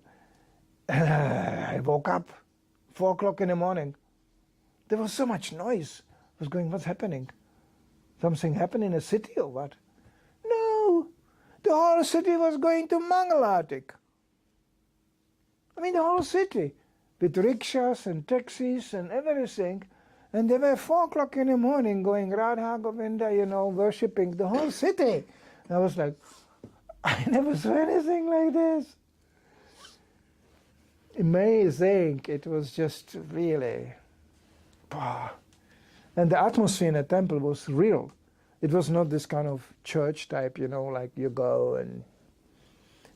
and I woke up 4 o'clock in the morning. There was so much noise. I was going, what's happening? Something happened in the city or what? No, the whole city was going to Mangalatik. I mean, the whole city, with rickshaws and taxis and everything. And they were 4 o'clock in the morning going Radha Govinda, you know, worshipping the whole city. And I was like, I never saw anything like this. Amazing. It was just really, wow. And the atmosphere in the temple was real. It was not this kind of church type, you know, like you go and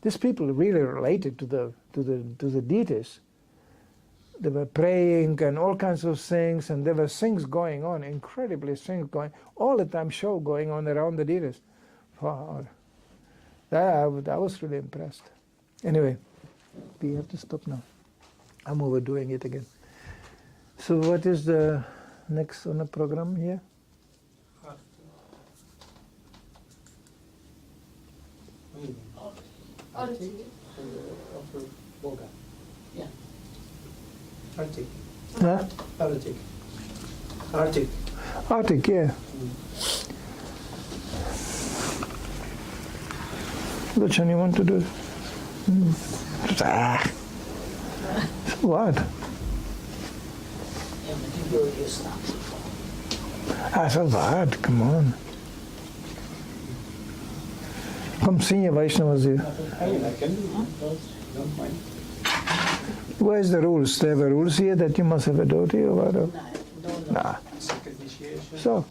these people really related to the deities. They were praying and all kinds of things, and there were things going on, incredibly things going, all the time show going on around the deities. Wow. I was really impressed. Anyway, we have to stop now. I'm overdoing it again. So what is the next on the program here? Arctic. After Progam. Yeah. Arctic. Huh? Arctic. Arctic. Arctic, yeah. Which one you want to do? Ah. So what? So what? Come on. Come senior Vaishnavas here. I mean, I can do those. Don't mind. Where's the rules? There were rules here that you must have a dhoti or what? Nah. Second initiation. So,